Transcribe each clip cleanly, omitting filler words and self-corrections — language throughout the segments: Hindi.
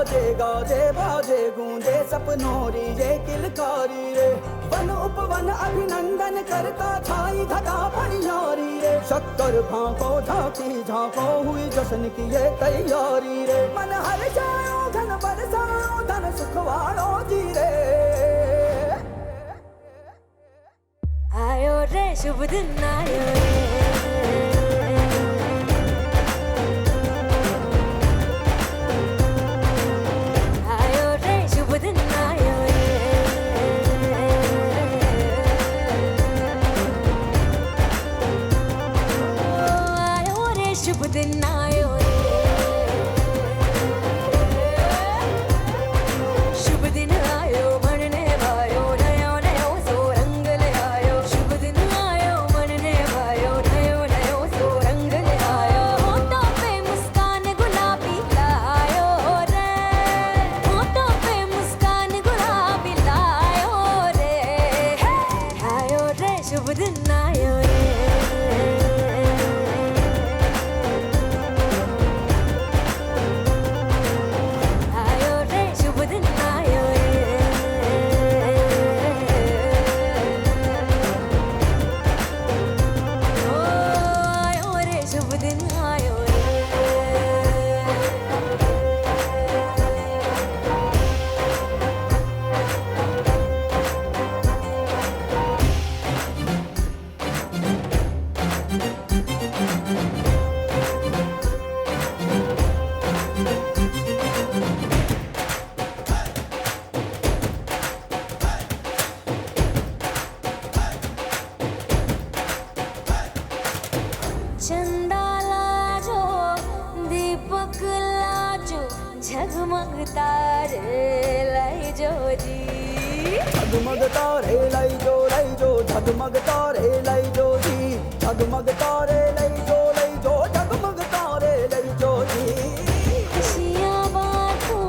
बाजे गाजे बाजे गूंजे सपनों री ये किलकारी रे। वन उपवन अभिनंदन करता छाई घटा फनियारी रे। शक्कर भांको झांकी झांको हुई जश्न की ये तैयारी रे। मन हर जाओ धन बरसाओ धन सुखवाड़ो जी रे। आयो रे शुभ दिन आयो रे। आयो रे शुभ दिन आयो रे। आयो रे शुभ दिन आयो रे। शुभ दिन आयो बनने भायो नयो नयो सो रंग ले आयो। शुभ दिन आयो बनने भायो नयो नयो सो रंग ले आयो। होठों पे मुस्कान गुलाबी लायो रे। होठों पे मुस्कान गुलाबी लायो रे। आयो रे शुभ दिन आयो रे। आयो रे शुभ दिन आयो रे। ओ आयो रे शुभ दिन आयो रे। चंदा लाजो दीपक लाजो झगमग तारे लाई जो जी। झगमग तारे लाई जो झगमग तारे लाई जो जी। झगमग तारे लाई जो झगमग तारे लाई जो जी। खुशियाँ बांटूं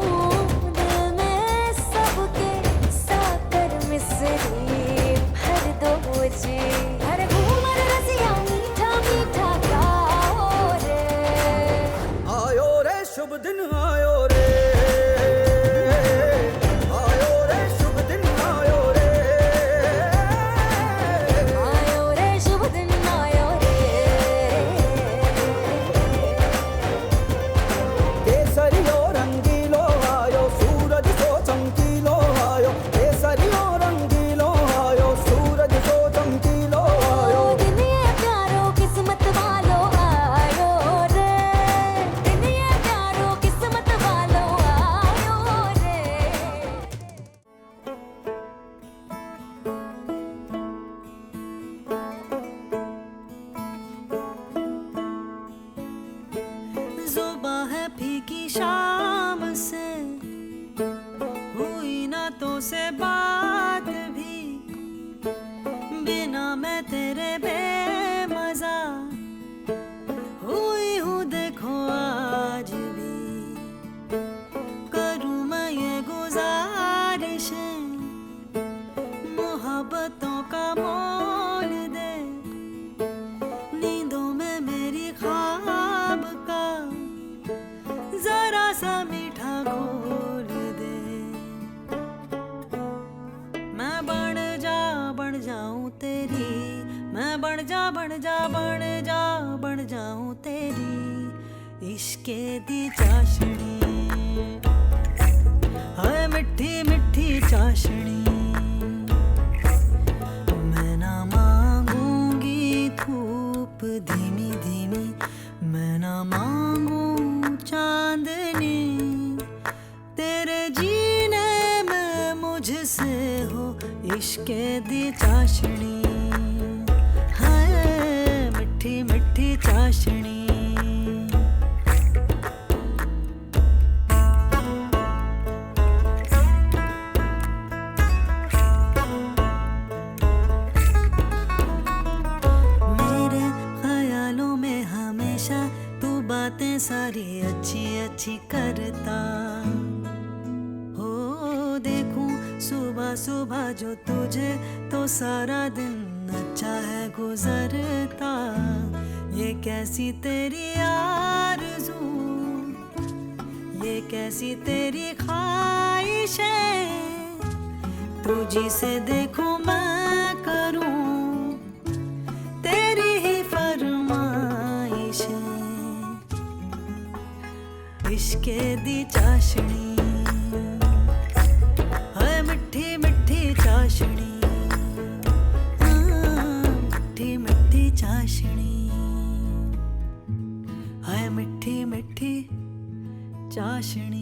दिल में सबके साकर मिसरी भर दो जी। हर घूमर रसिया मीठा मीठा गाओ रे। आयो रे शुभ दिन आयो रे। आयो रे शुभ दिन आयो रे। आयो रे शुभ दिन आयो रे। केसरियो रंगीलो आयो सूरज सो चमकीलो आयो। केसरियो रंगीलो आयो सूरज सो चमकीलो आयो। दिन ये प्यारो किस्मत वालो आयो रे। दिन ये प्यारो किस्मत वालो आयो रे। ज़ुबां है फीकी शाम से हुई ना तो से बात भी। बिना मैं तेरे बेमज़ा हुई हूँ देखो आज भी। करूँ मैं ये गुज़ारिशें मोहब्बतों का मोल दे। नींदों में मेरी ख्वाब का जरा सा मीठा घोल दे। मैं बन जाऊं तेरी। मैं बन जाऊं तेरी इश्क़े दी चाशनी। हाय मिठी मिठी चाशनी। मैं ना मांगूंगी धूप धीमी धीमी। मैं ना मांगूं चांदनी। तेरे जीने में मुझसे हो इश्क़े दी चाशनी। हाय मिठी मिठी चाशनी। मेरे ख्यालों में हमेशा तू बातें सारी अच्छी अच्छी करता हो। देखूं सुबह सुबह जो तुझे तो सारा दिन अच्छा है गुजरता। ये कैसी तेरी आरज़ू, ये कैसी तेरी ख्वाहिशें, तुझी से देखूं मैं करूं तेरी ही फरमाइशें। इश्के दी चाशनी है मिठी मिठी चाशनी, मिठी मिठी चाशनी है मिठी मिठी चाशनी।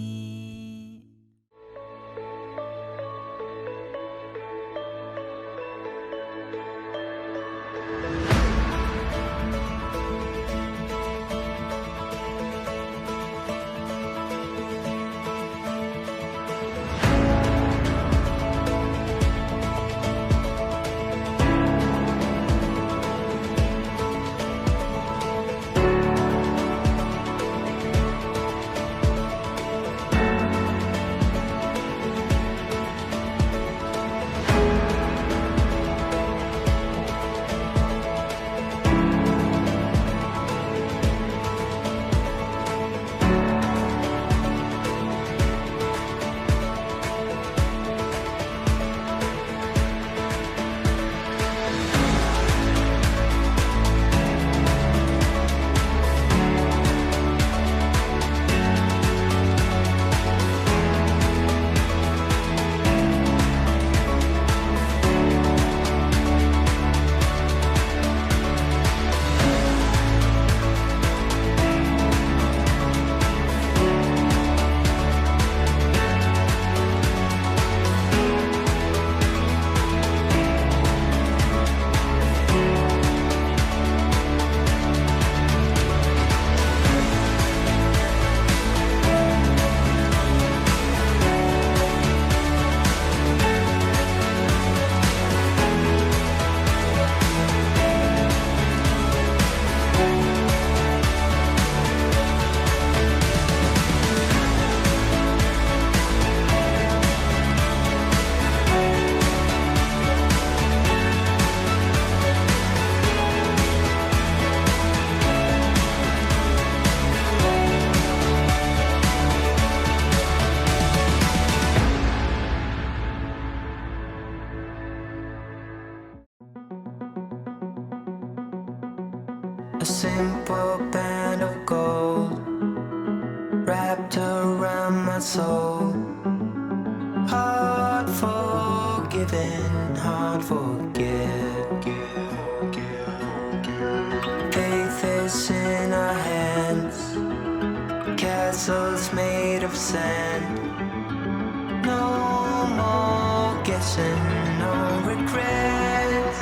A simple band of gold wrapped around my soul. Hard forgiven, hard forget. Faith is in our hands, castles made of sand. No more guessing, no regrets.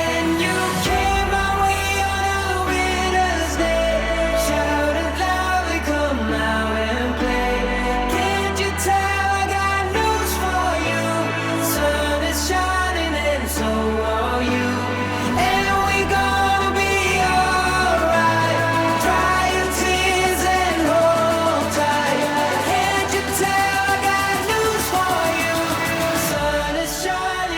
And you came my way on a winter's day, shouted loudly, come out and play. Can't you tell I got news for you? Sun is shining and so are you. And we gonna be alright. Dry your tears and hold tight. Can't you tell I got news for you? Sun is shining.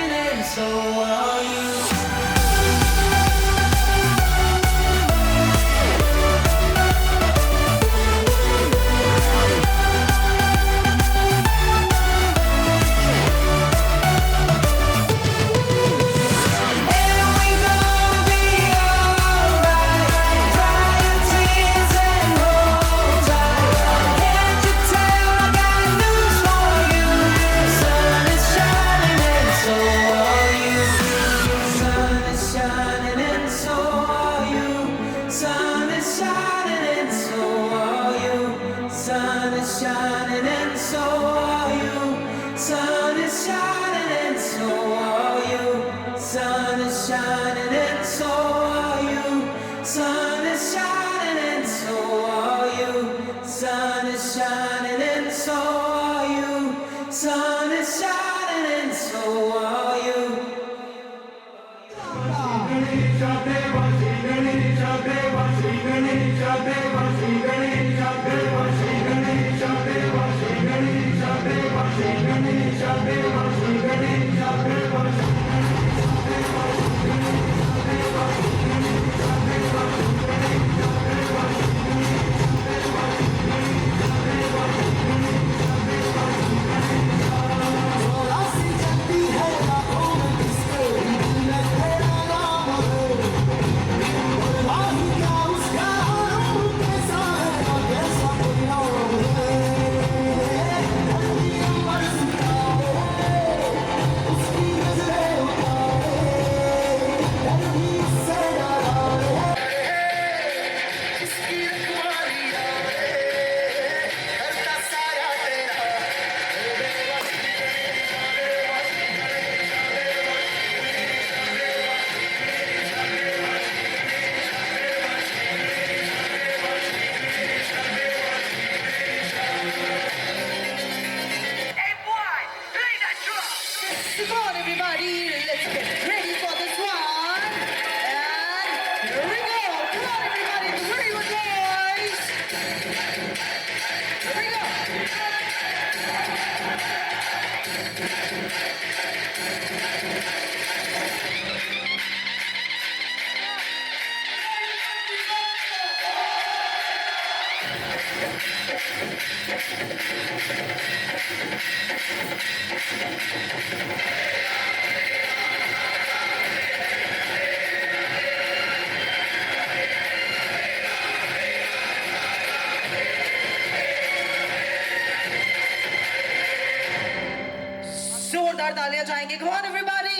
जोरदार तालियां चाहेंगे। Come on everybody,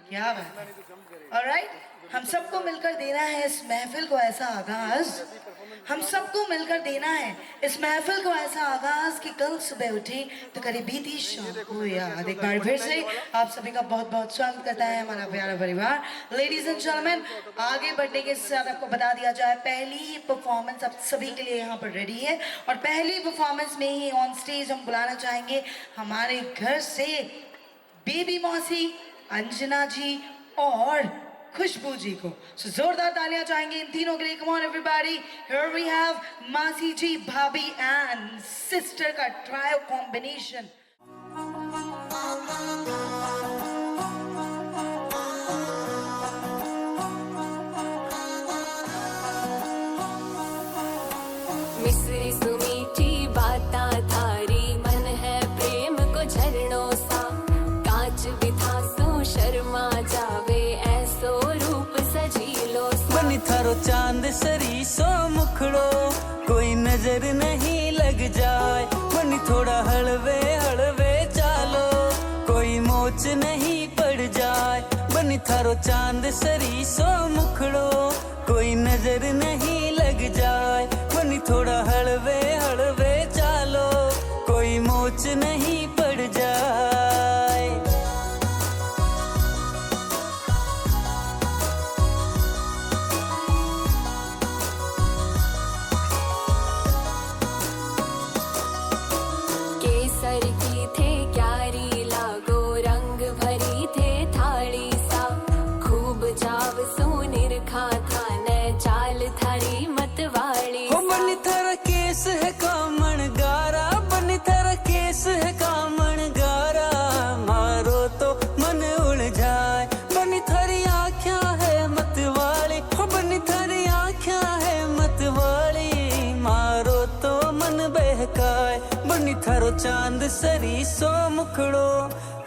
क्या बात है। Alright, हम सबको मिलकर देना है इस महफिल को ऐसा आगाज, हम सबको मिलकर देना है इस महफिल को ऐसा आगाज कि कल सुबह उठी तो करीब बीती शाम को याद। एक बार फिर से आप सभी का बहुत बहुत स्वागत करता है हमारा प्यारा परिवार। लेडीज एंड जेंटलमैन, आगे बढ़ने के साथ आपको बता दिया जाए, पहली परफॉर्मेंस आप सभी के लिए यहाँ पर रेडी है और पहली परफॉर्मेंस में ही ऑन स्टेज हम बुलाना चाहेंगे हमारे घर से बेबी मौसी, अंजना जी और खुशबू जी को। So, जोरदार तालियां चाहेंगे इन तीनों के लिए। Come on everybody, here we have मासी जी, भाभी एंड सिस्टर का ट्रायो कॉम्बिनेशन। मिश्री सुमीठी बाता थारी, मन है प्रेम को झरनों सा, कांच बिथा सो शर्मा जावे, ऐसो रूप सजीलो सा। बनी थारो चांद सरी सो मुखड़ो, कोई नजर नहीं लग जाए। बनी थोड़ा हलवे हलवे चालो, कोई मोच नहीं पड़ जाए। बनी थारो चांद सरी सो मुखड़ो, कोई नजर नहीं लग जाए। बनी थोड़ा हलवे हलवे चालो, कोई मोच नहीं पड़ जाए। केसर की थे क्यारी लागो, रंग भरी थे थाली सा, खूब जाव सोनिर खा था न चाल थारी मतवाली हो सा। बनी थारा केस है कामण गारा, बनी थारा केस है कामण गारा, मारो तो मन उड़ जाए। बनी थारी आँखियाँ है मतवाली, हो बनी थारी आँखियाँ है मतवाली, मारो तो मन बहकाए। बनी थारो चांद सरी सो मुखड़ो,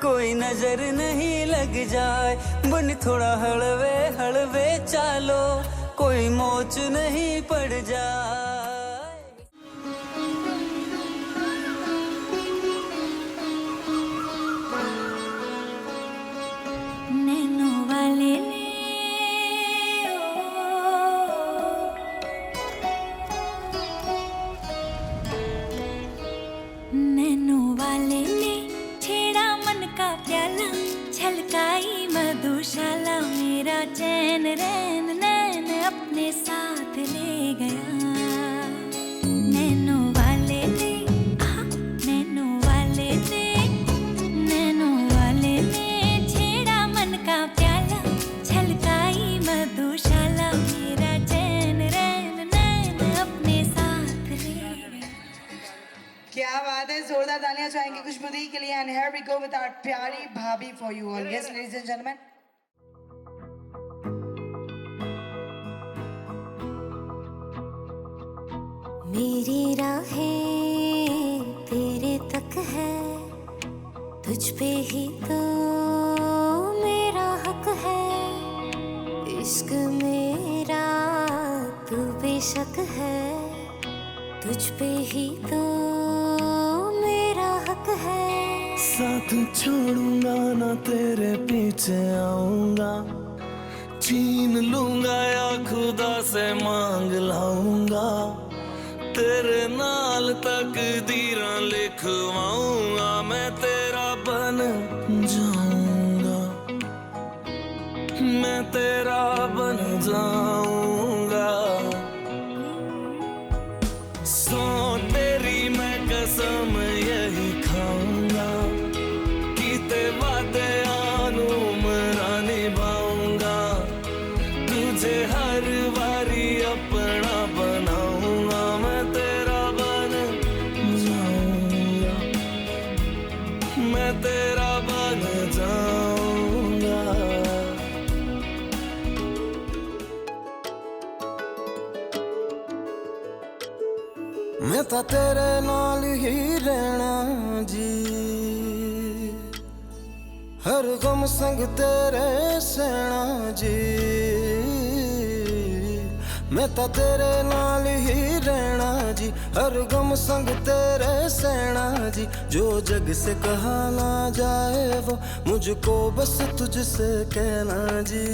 कोई नजर नहीं लग जाए। बनी थोड़ा हलवे हलवे चालो, कोई मोच नहीं पड़ जाए। नैनो वाले ने नैनो वाले ने छेड़ा मन का प्याला, छलकाई मधुशाला, मेरा चैन रैन नैन अपने साथ ले गया। नैनो वाले ने नैनो वाले ने नैनो वाले ने छेड़ा मन का प्याला, छलकाई मधुशाला, मेरा चैन रैन नैन अपने साथ ले गया। क्या बात है, जोरदार तालियां चाहेंगे खुशबू दी के लिए। And here we go with our प्यारी भाभी for you all. Yes, ladies and gentlemen. मेरी राहें तेरे तक है, तुझ पे ही तो मेरा हक है। इश्क मेरा तू बेशक है, तुझ पे ही तो मेरा हक है। साथ छोड़ूंगा ना तेरे पीछे आऊंगा, छीन लूंगा या खुदा से मांग लाऊंगा, तेरे नाल तकदीरां लिखवाऊंगा, मैं तेरा बन जाऊंगा, मैं तेरा बन जाऊंगा। सो तेरी मैं कसम यही खाऊंगा, कीते वादे आनू मरा निभाऊंगा, तुझे हर बारी अपना बनाऊंगा, मैं तेरा बन जाऊंगा, मैं तेरा बन जाऊंगा। मैं तो तेरे नाल ही रहना जी, हर गम संग तेरे सैना जी मैं ता तेरे नाल ही रहना जी हर गम संग तेरे सैना जी जो जग से कहा ना जाए वो मुझको बस तुझसे कहना जी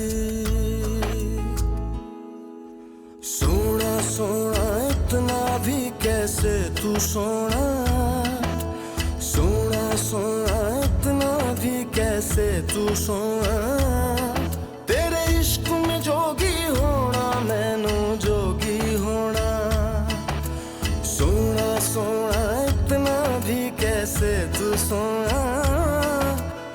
सोना सोना इतना भी कैसे तू सोना सोना सोना इतना भी कैसे तू सोना तेरे इश्क में जोगी होना मैनू जोगी होना सोना सोना इतना भी कैसे तू सोना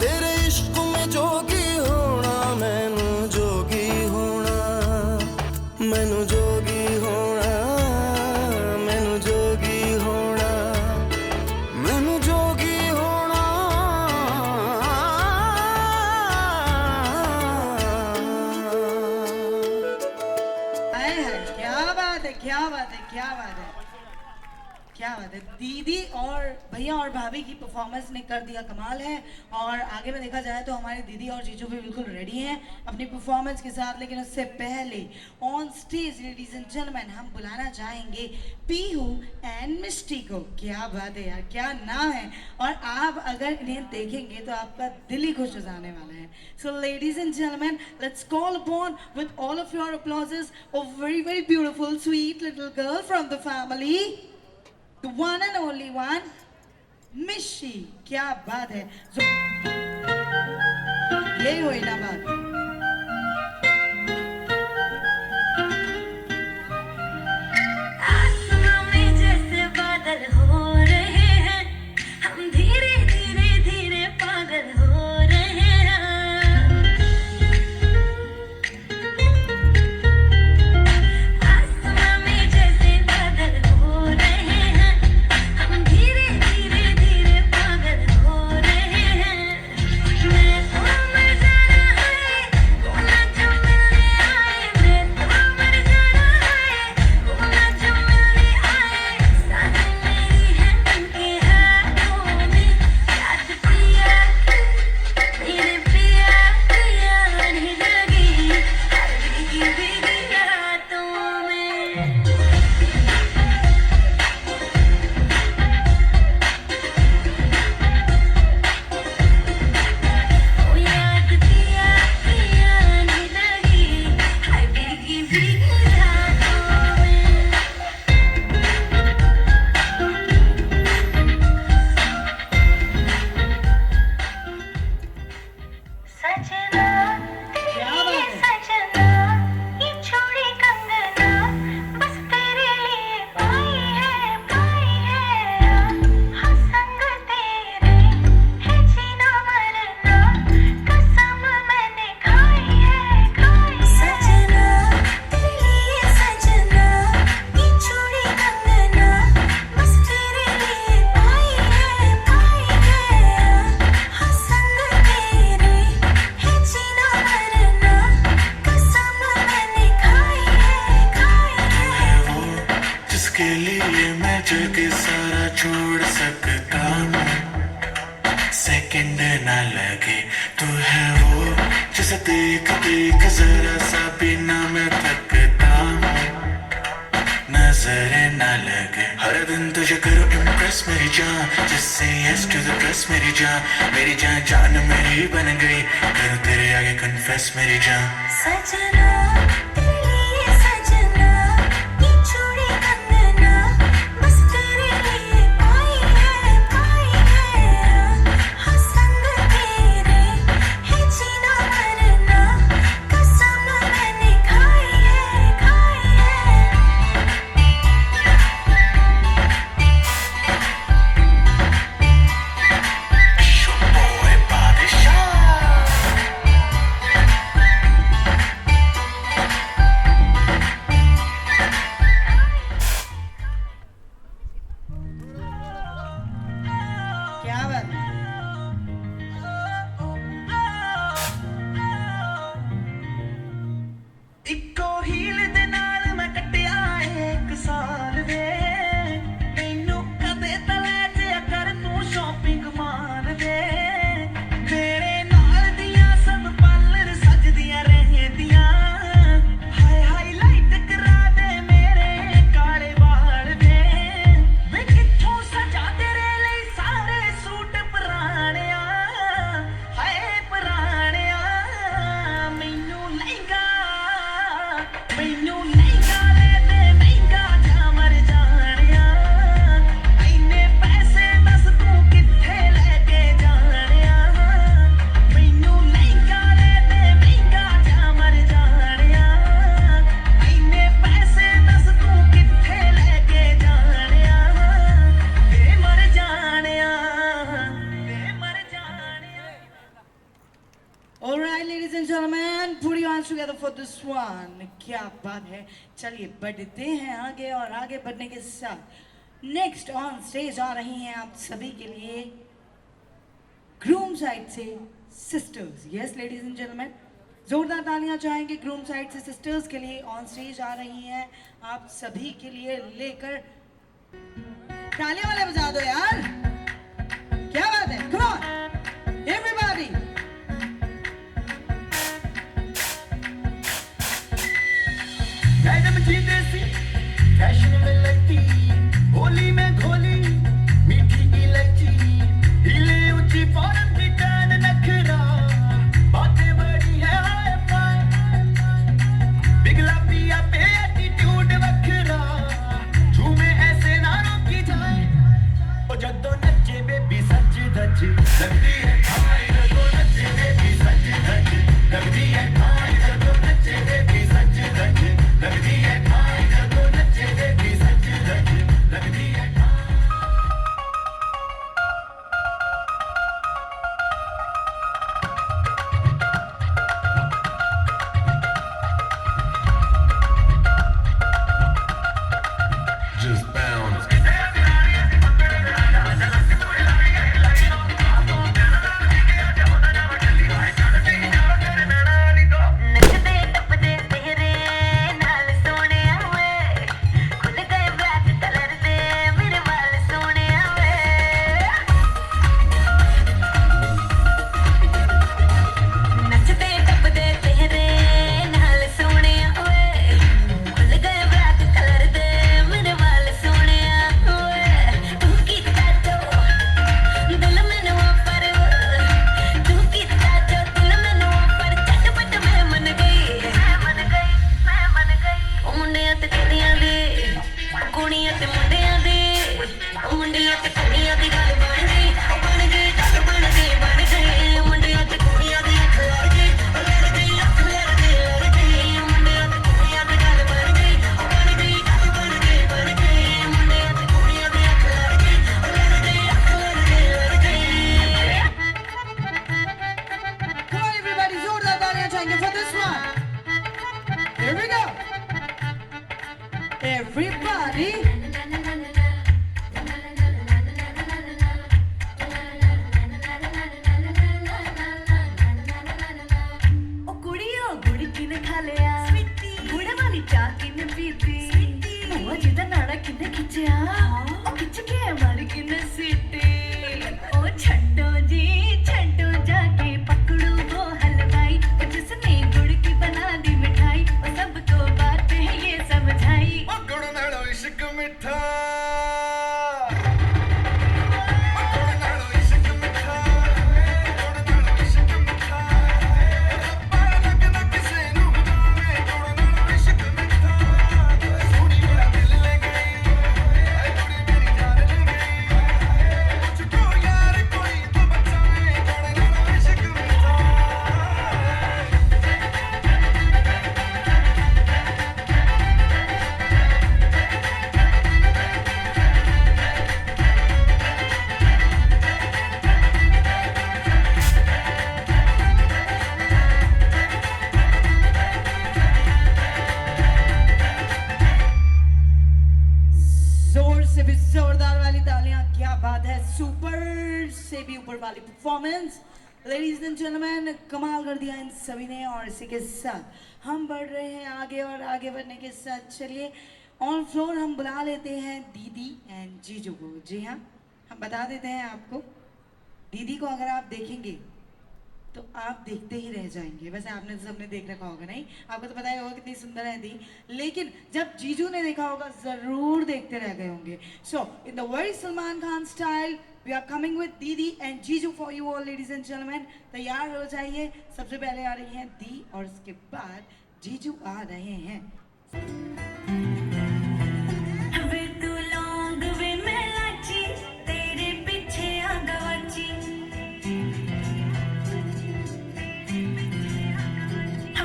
तेरे इश्क में जोगी होना मैनू जोगी होना मैनू जोगी होना मैनू जोगी होना मैनू जोगी होना हाय हाय क्या बात है क्या बात है क्या बात है क्या बात है दीदी और भैया और भाभी की परफॉर्मेंस ने कर दिया कमाल है और आगे में देखा जाए तो हमारे दीदी और जीजू भी बिल्कुल रेडी हैं अपनी परफॉर्मेंस के साथ लेकिन उससे पहले on stage ladies and gentleman हम बुलाना चाहेंगे पीहू एंड मिस्टी को क्या बात है यार क्या नाम है और आप अगर इन्हें देखेंगे तो आपका दिल ही खुश हो जाने वाला है so ladies and gentleman let's call upon with all of your applauses a very beautiful sweet little girl from the family The one and only one, मिशी क्या बात है ये हुई ना बात आसमां में जैसे बादल हो रहे हैं हम धीरे धीरे धीरे पागल हो रहे हैं आसमां में जैसे बादल हो रहे हैं हम धीरे धीरे धीरे पागल हो रहे हैं मैं तो मर जाना है कोना जो मिलने आए मैं तो मर जाना है कोना जो मिलने आए सांसें मेरी हैं उनके हाथों में याद पिया मेरे पिया पिया नहीं लगी हर भीगी भीगी रातों में ओ याद पिया पिया नहीं लगी हर भीगी भीगी रातों में सजना क्या बात है सजना ये छोड़ी कंगना बस तेरे लिए पाई है हाँ संग तेरे है जीना मरना कसम मैंने खाई है सजना तेरे लिए सजना ये छोड़ी कंगना बस तेरे लिए पाई है हाँ संग तेरे है जीना मरना कसम मैंने खाई है वो जिसके लिए मैं जग सारा छोड़ सकता हूँ सेकंड ना लगे तू है वो जिसे देख देख जरा सा भी ना मैं थकता हूँ नजर ना लगे हर दिन तुझे करो इम्प्रेस मेरी जान जिससे यस टू द प्रेस मेरी जान जान मेरी बन गई करूँ तेरे आगे कन्फेस मेरी जान सजना तेरे लिए सजना ये छोड़ी कंगना बस तेरे लिए पाई है हाँ संग तेरे है जीना मरना कसम मैंने खाई है Boy, body shot. hands together for this one. क्या बात है. चलिए बढ़ते हैं आगे और आगे बढ़ने के साथ नेक्स्ट ऑन स्टेज आ रही हैं आप सभी के लिए ग्रूम साइड से sisters. Yes ladies and gentleman, जोरदार तालियां चाहेंगे ग्रूम साइड से सिस्टर्स के लिए. ऑन स्टेज आ रही हैं आप सभी के लिए लेकर. तालियां वाले बजा दो यार, क्या बात है. कम ऑन एवरीबॉडी. मैडम जी देसी फैशन में लगती, होली में घोली मीठी इलायची, हिले ऊंची फॉरन की टैन नखरा, बातें बड़ी है हाय फाय, बिगला पिया पे एटीट्यूड वखरा, झूमे ऐसे ना रोकी जाए, ओ जदों नचे बेबी सच धज लगती है हाय, जदों नचे बेबी सच धज लगती है हाय, जदों नचे बेबी सच धज लगती है हाय, जदों नचे बेबी सच धज लगती है. Just bounce. नचदे टपदे तेरे नाल सोहणिया वे, खुल गए ब्लैक कलर दे मेरे वाल सोहणिया वे. नचदे टपदे तेरे नाल सोहणिया वे, खुल गए ब्लैक कलर दे मेरे वाल सोहणिया वे. तू कीता जो दिल मैनू पर, तू कीता जो दिल मैनू पर, झटपट मैं मन गई, मैं मन गई, मैं मन गई. ओ मुंडियां ते कुड़ियां दी, कुड़ियां ते मुंडियां दी, ओ मुंडियां ते कुड़ियां दी गल बन गई, ओ बन गई गल बन गई, बन गई. मुंडियां ते कुड़ियां दी अख लड़ गई, ओ लड़ गई अख लड़ गई, लड़ गई. मुंडियां ते कुड़ियां दी गल बन गई, ओ बन गई गल बन गई, बन गई. मुंडियां ते कुड़ियां दी अख लड़ गई, ओ लड़ गई अख लड़ गई, लड़ गई. Come on everybody, जोरदार तालियां चाहेंगे for this one. Here we go. Everybody. ओ कुड़ियों गुड़ किने खा लिया, गुड़ वाली चाह किने पीती, बुआ जी दा नाड़ा किने खिंचिया, ओ खिंच के मारी किने सीटी. ओ छड्डो जी छड्डो, जाके पकड़ो वो हलवाई, ओ जिसने गुड़ की बना दी मिठाई, ओ सबको बात है ये समझाई. ओ गुड़ नालो इश्क मिठा, ओ गुड़ नालो इश्क मिठा, गुड़ नालो इश्क मिठा, रब्बा लगना किसे नू जावे, गुड़ नालो इश्क मिठा. सोनी मेरा दिल ले गई, ऐ कुड़ी मेरी जान ले गई, मुझको यार कोई तो बचाए, गुड़ नालो इश्क मिठा. जोर से भी जोरदार वाली तालियां. क्या बात है, सुपर से भी ऊपर वाली परफॉर्मेंस. लेडीज एंड जेंटलमैन, कमाल कर दिया इन सभी ने. और इसी के साथ हम बढ़ रहे हैं आगे और आगे बढ़ने के साथ चलिए ऑन फ्लोर हम बुला लेते हैं दीदी एंड जीजू को. जी हाँ, हम बता देते हैं आपको, दीदी को अगर आप देखेंगे तो आप देखते ही रह जाएंगे. वैसे आपने तो सबने देख रखा होगा, नहीं? आपको तो पता ही होगा कितनी सुंदर है दी, लेकिन जब जीजू ने देखा होगा जरूर देखते रह गए होंगे. So in the very Salman Khan style we are coming with दीदी एंड जीजू for you all. Ladies and gentleman, तैयार हो जाइए. सबसे पहले आ रही हैं दी और उसके बाद जीजू आ रहे हैं. वे तू लौंग वे मैं लाची, तेरे पीछे आ गवाची.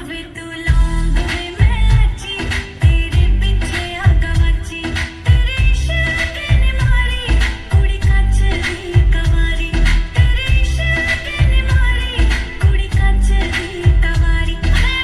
वे तू लौंग वे मैं लाची, तेरे पीछे आ गवाची. तेरे इश्क ने मारी कुड़ी कच दी कवारी, तेरे इश्क ने मारी कुड़ी कच दी कवारी. मैं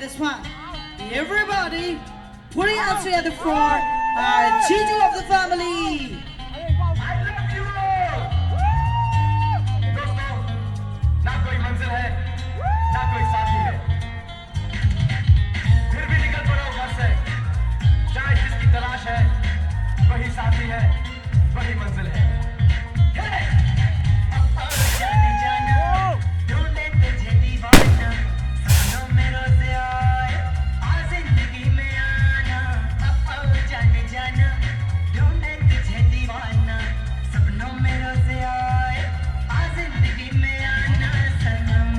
this one. Everybody, put your hands together for Giju of the family. दोस्तों, ना कोई मंजिल है, ना कोई साथी है, फिर भी निकल पड़ो घर से, शायद जिसकी तलाश है, वही साथी है, वही मंजिल है। जाने जाना, ढूंढे तुझे दीवाना, सपनों में रोज आए, आ जिंदगी में आना। जाने जाना, ढूंढे तुझे दीवाना, सपनों में रोज आए, आ जिंदगी में आना सनम।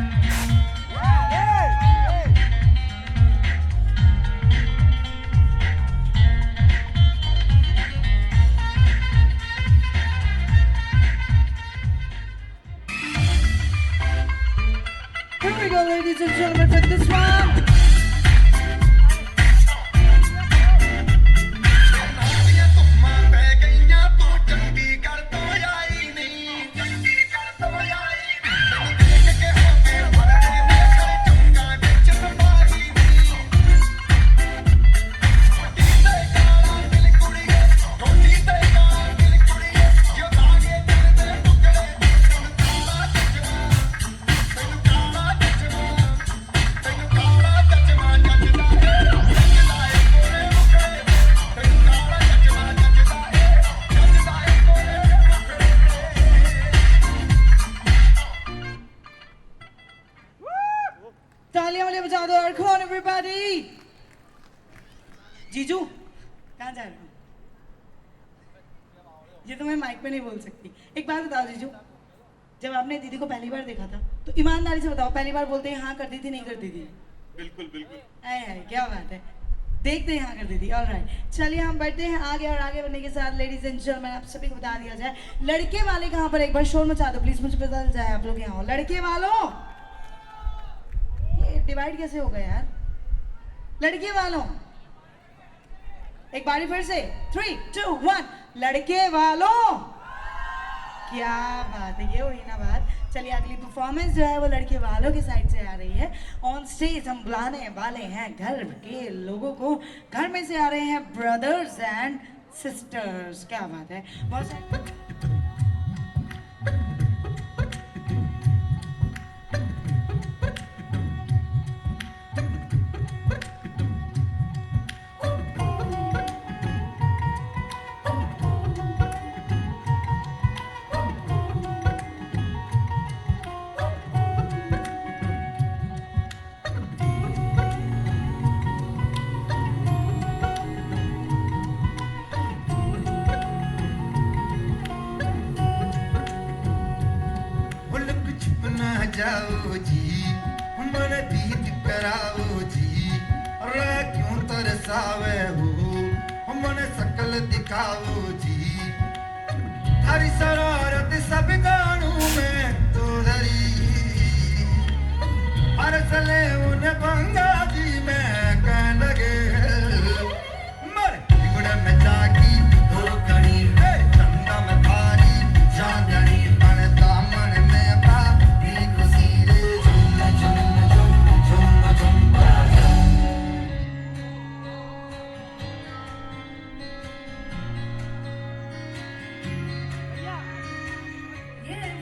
Here we go, ladies and gentlemen, for this one. तालियां वाले बजा दो और come on everybody. जीजू कहाँ जा रहे हो? ये तो मैं माइक पे नहीं बोल सकती। एक बात बताओ जीजू, जब आपने दीदी को पहली बार देखा था तो ईमानदारी से बताओ, पहली बार बोलते हैं हाँ करती थी, नहीं करती थी? बिल्कुल बिल्कुल। है क्या बात है, देखते हैं हाँ कर दी थी। ऑलराइट, चलिए हम बढ़ते हैं आगे, और आगे बढ़ने के साथ लेडीज एंड जेंटलमैन आप सभी को बता दिया जाए, लड़के वाले कहाँ पर, एक बार शोर मचा दो प्लीज, मुझे पता चल जाए आप लोग यहाँ हो। लड़के वालों, ये डिवाइड कैसे हो गया यार? लड़के वालों, एक बारी फिर से 3, 2, 1, लड़के वालों, क्या बात है, ये हुई ना बात। चलिए अगली परफॉर्मेंस जो है वो लड़के वालों की साइड से आ रही है। ऑन स्टेज हम बुलाने वाले हैं घर के लोगों को, घर में से आ रहे हैं ब्रदर्स एंड सिस्टर्स, क्या बात है, बहुत सारे जाओ जी, मन दीद कराओ जी, अरे क्यों तरसावे हो, मन सकल दिखाओ जी, हरी शरारत सब गानों में तो धरी, हर चले उन्हें बंगा जी में कह लगे, मर गुड़ में जागी हो कड़ी, चंदा में थारी चांदनी, मन दामन में बा Yeah.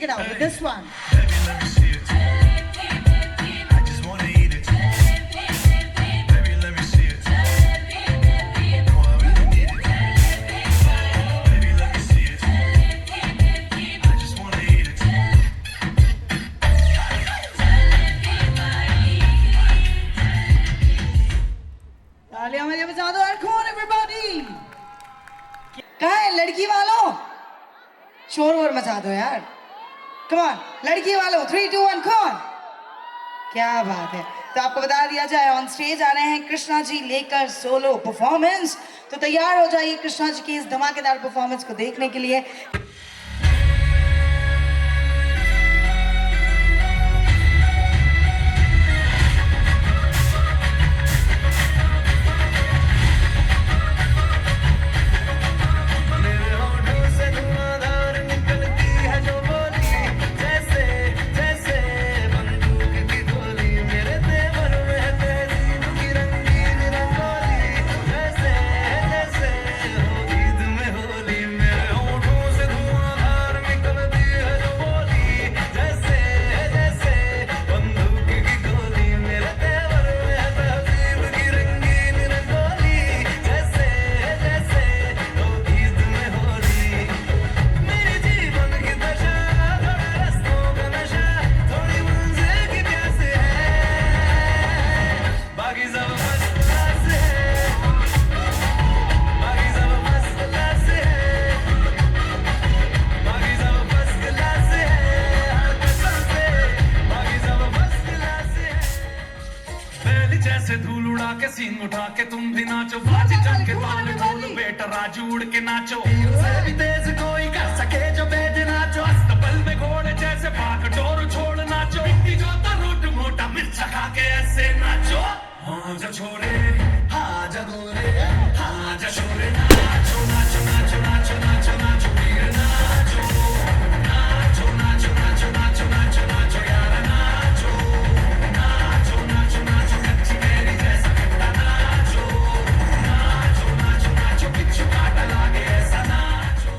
check it out with this one. Baby, let me see it. I just wanna eat it. Baby, let me see it. Oh, I really need it. Baby, let me see it. I just wanna eat it. तालियां मेरे बजा दो यार, come on everybody. कहाँ है लड़की वालों? शोर वोर मचा दो यार. Come on, लड़की वालों, 3, 2, 1, come on. क्या बात है. तो आपको बता दिया जाए, ऑन स्टेज आ रहे हैं कृष्णा जी लेकर सोलो परफॉर्मेंस. तो तैयार हो जाइए कृष्णा जी की इस धमाकेदार परफॉर्मेंस को देखने के लिए. मेरे होठों से धुआंधार निकलती है जो बोली, जैसे जैसे बंदूक की गोली. मेरे तेवर में तहजीब की रंगीन रंगोली, जैसे जैसे हो ईद में होली. मेरे होठों से धुआंधार निकलती है जो बोली, जैसे जैसे बंदूक की गोली. मेरे तेवर में तहजीब की रंगीन रंगोली, जैसे जैसे हो ईद में होली. मेरे जीवन की दशा, थोड़ा रस्तों का नशा, थोड़ी मंजिल की प्यास है, बाकी सब फर्स्ट क्लास है, बाकी सब फर्स्ट क्लास है, बाकी सब फर्स्ट क्लास है, हर कसम से बाकी सब फर्स्ट क्लास है. पहले जैसे धूल उड़ा के सीन उठा के तुम भी नाचो, बाजी जम के ताल ढोल बेटा राजू उड़ के नाचो. से भी तेज कोई कर सके जो तेज नाचो, अस्तबल में घोड़े जैसे भाग डोर छोड़ नाचो. मिट्टी जो तो रोट मोटा मिर्चा खा के ऐसे नाचो. हाँ जा छोरे, हाँ जा गोरे, हाँ जा छोरे, नाचो नाचो नाचो नाचो नाचो नाचो वीर नाचो, नाचो नाचो नाचो नाचो नाचो नाचो यार नाचो, नाचो नाचो नाचो कच्ची मेरी जैसा खट्टा नाचो, नाचो नाचो नाचो पिच्चू काटा लागे ऐसा नाचो.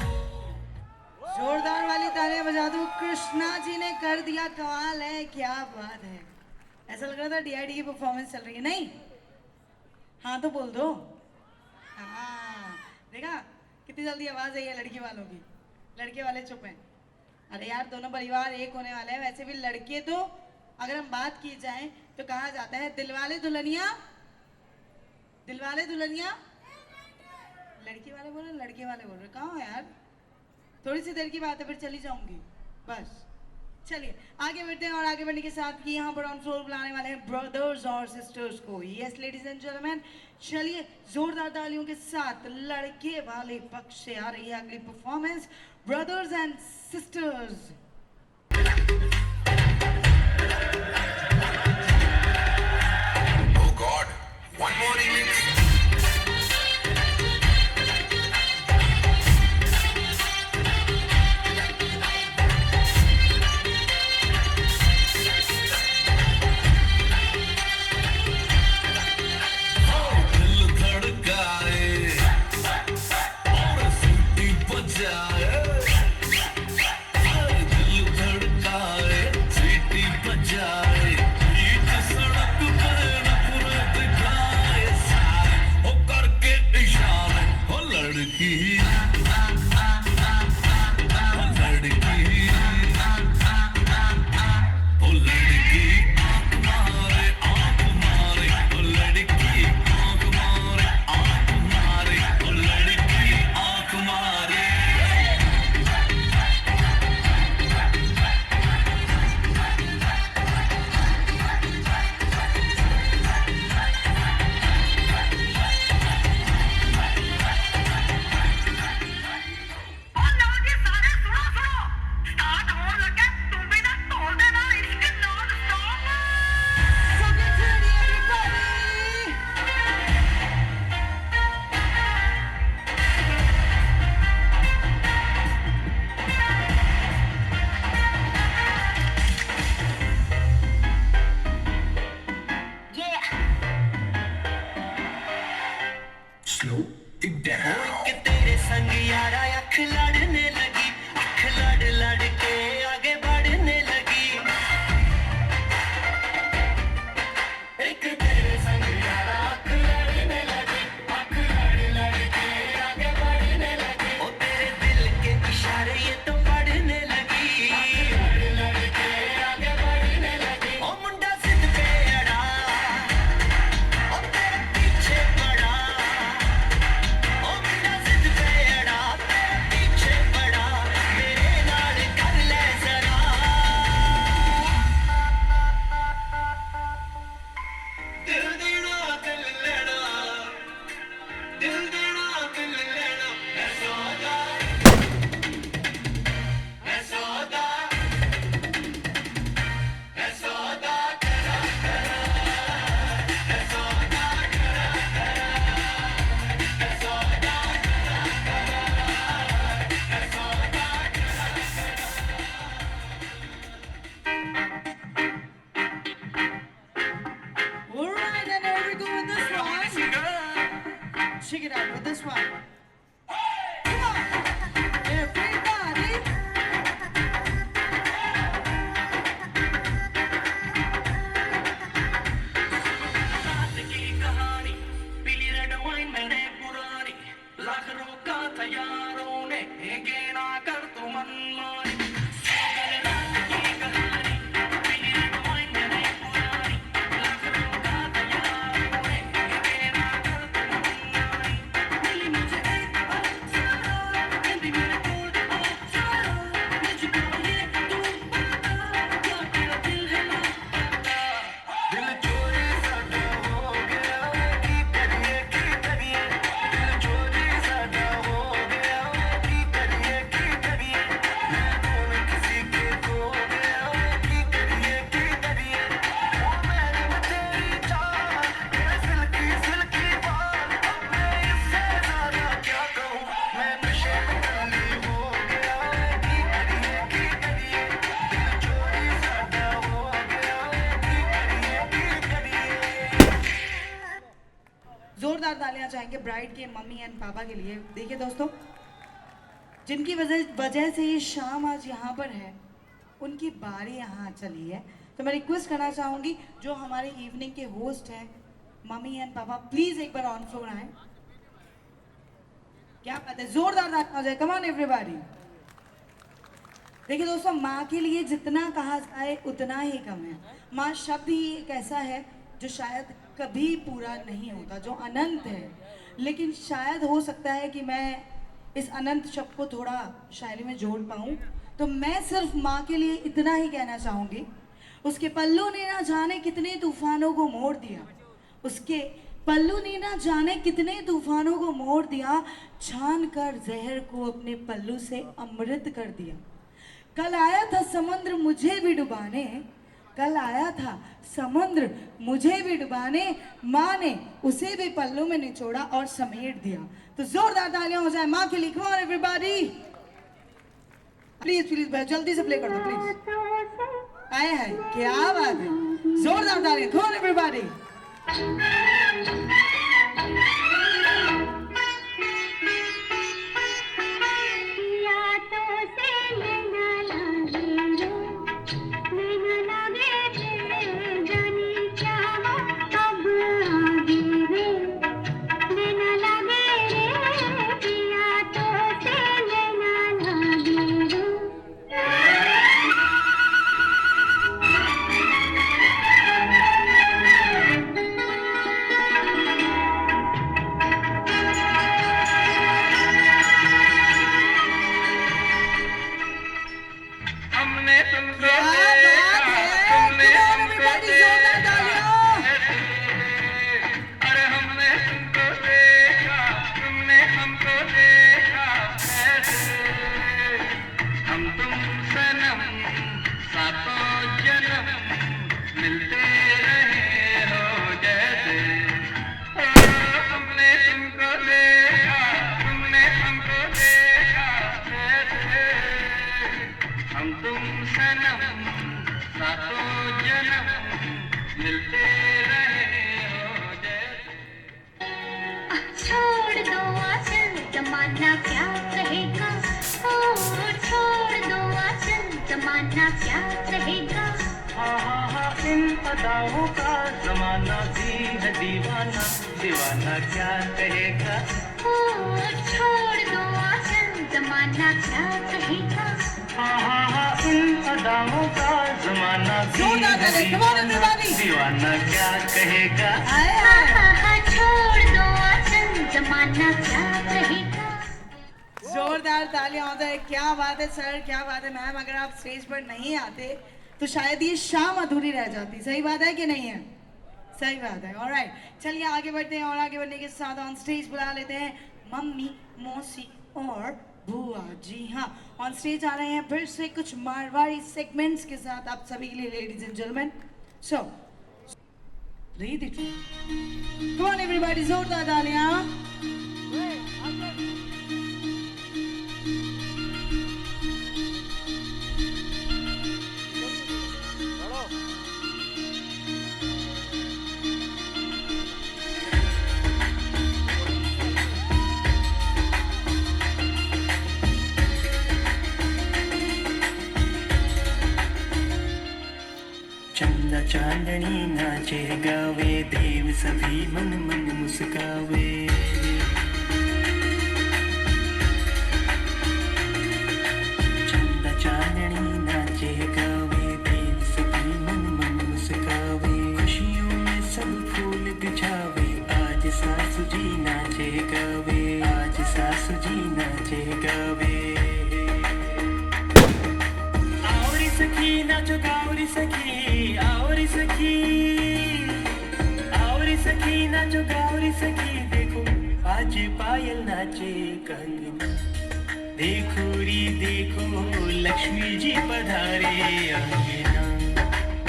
जोरदार वाली तालियां बजा दो. कृष्णा जी ने कर दिया कमाल है. क्या बात है. ऐसा लग रहा था डीआईडी की परफॉर्मेंस चल रही है. नहीं, हाँ तो बोल दो. हाँ, देखा कितनी जल्दी आवाज आई है लड़की वालों की. लड़के वाले चुप हैं. अरे यार, दोनों परिवार एक होने वाले हैं. वैसे भी लड़के तो अगर हम बात की जाए तो कहा जाता है दिलवाले दुल्हनिया, दिलवाले दुल्हनिया. लड़के वाले बोल रहे, लड़के वाले बोल रहे. कहाँ हो यार? थोड़ी सी देर की बात है, फिर चली जाऊंगी बस. चलिए आगे बढ़ते हैं और आगे बढ़ने के साथ ही यहाँ पर ऑन फ्लोर बुलाने वाले हैं ब्रदर्स और सिस्टर्स को. यस लेडीज एंड जेंटलमैन, चलिए जोरदार तालियों के साथ लड़के वाले पक्ष से आ रही है अगली performance, brothers and sisters. Oh God, one more remix. दिल धड़काए और सीटी बजाए, दिल this one. Come on, everybody. रात की कहानी पीली रेड वाइन मैंने पुरानी लाख रोका था यारों ने गेना कर तू मनमानी रात की कहानी पीली रेड वाइन मैंने पुरानी लाख रोका था यारों ने गेना कर तू मनमानी मिली मुझे एक अच्छा कहती मेरे कोल अच्छा मुझको ये तू बता क्या तेरा दिल है लापता दिल चोरी साडा हो गया की करिए दिल चोरी साडा हो गया की करिए मैं कौन किसी के खो गया की करिए ओ मैंने तेरी चाह तेरे सिल्की सिल्की बाल अब मैं इससे ज्यादा क्या कहूँ मैं नशे में टल्ली हो गया की करिए दिल चोरी साडा हो गया की करिए जोरदार तालियां चाहेंगे ब्राइड के मम्मी एंड पापा के लिए। देखिए दोस्तों, जिनकी वजह से ये शाम आज यहाँ पर है, उनकी बारी यहाँ चली है। तो मैं रिक्वेस्ट करना चाहूंगी जो हमारे इवनिंग के होस्ट हैं, मम्मी एंड पापा, प्लीज एक बार ऑन फ्लोर आए। क्या बात है, जोरदार तालियां हो जाए। कम ऑन एवरीबॉडी। देखिए दोस्तों, माँ के लिए जितना कहा जाए उतना ही कम है। माँ शब्द ही एक ऐसा है जो शायद कभी पूरा नहीं होता, जो अनंत है। लेकिन शायद हो सकता है कि मैं इस अनंत शब्द को थोड़ा शायरी में जोड़ पाऊँ। तो मैं सिर्फ माँ के लिए इतना ही कहना चाहूँगी, उसके पल्लू ने ना जाने कितने तूफानों को मोड़ दिया, उसके पल्लू ने ना जाने कितने तूफानों को मोड़ दिया, छान कर जहर को अपने पल्लू से अमृत कर दिया। कल आया था समुद्र मुझे भी डुबाने, कल आया था समुद्र मुझे भी डुबाने, माँ ने उसे भी पल्लू में निचोड़ा और समेट दिया। तो जोरदार तालियां हो जाए माँ के लिए। कम ऑन एवरीबॉडी, प्लीज प्लीज जल्दी से प्ले कर दो प्लीज। आए हैं, क्या बात है, जोरदार तालियां। कम ऑन एवरीबॉडी। हमने तुमको क्या बात है, तुमने come on हमको everybody, जोरदार तालियां। अरे हमने तुमको देखा तुमने हमको देखा ऐसे हम तुम सनम सातों जन्म मिलते रहे हो जैसे ओ, हमने तुमको देखा तुमने हमको देखा ऐसे हम तुम सनम सातों जन्म मिलते रहे हो जैसे छोड़ दो आंचल, जमाना क्या कहेगा, ओ छोड़ दो आंचल, जमाना क्या कहेगा। हाँ इन अदाओं का जमाना भी है दीवाना, दीवाना क्या कहेगा। ओ छोड़ दो आंचल, जमाना क्या कहेगा। हाँ इन अदाओं का जमाना भी जोरदार है तालियां, come on दीवाना, everybody। दीवाना क्या कहेगा। आए हैं। छोड़ दो आंचल, जमाना क्या कहेगा। जोरदार तालियां हो जाए। क्या बात है सर, क्या बात है मैम। अगर आप स्टेज पर नहीं आते तो शायद ये शाम अधूरी रह जाती। सही बात है कि नहीं है? सही बात है। ऑलराइट, चलिए आगे बढ़ते हैं और आगे बढ़ने के साथ ऑन स्टेज बुला लेते हैं मम्मी, मौसी और बुआ। जी हाँ, ऑन स्टेज आ रहे हैं फिर से कुछ मारवाड़ी सेगमेंट्स के साथ आप सभी के लिए, ladies and gentleman. So ready to come on everybody, जोरदार तालियां। चंदा चांदनी नाचे गावे देव सभी मन मन मुस्कावे चंदा चांदनी नाचे गावे देव सभी मन मन मुस्कावे खुशियों में सब फूल बिछावे आज सासू जी नाचे गावे आज सासू जी नाचे गावे आवरी सखी नाचो गावरी सखी आवरी सखी आवरी सखी नाचो गावरी सखी देखो आज पायल नाचे कंगना देखो री देखो लक्ष्मी जी पधारे अंगना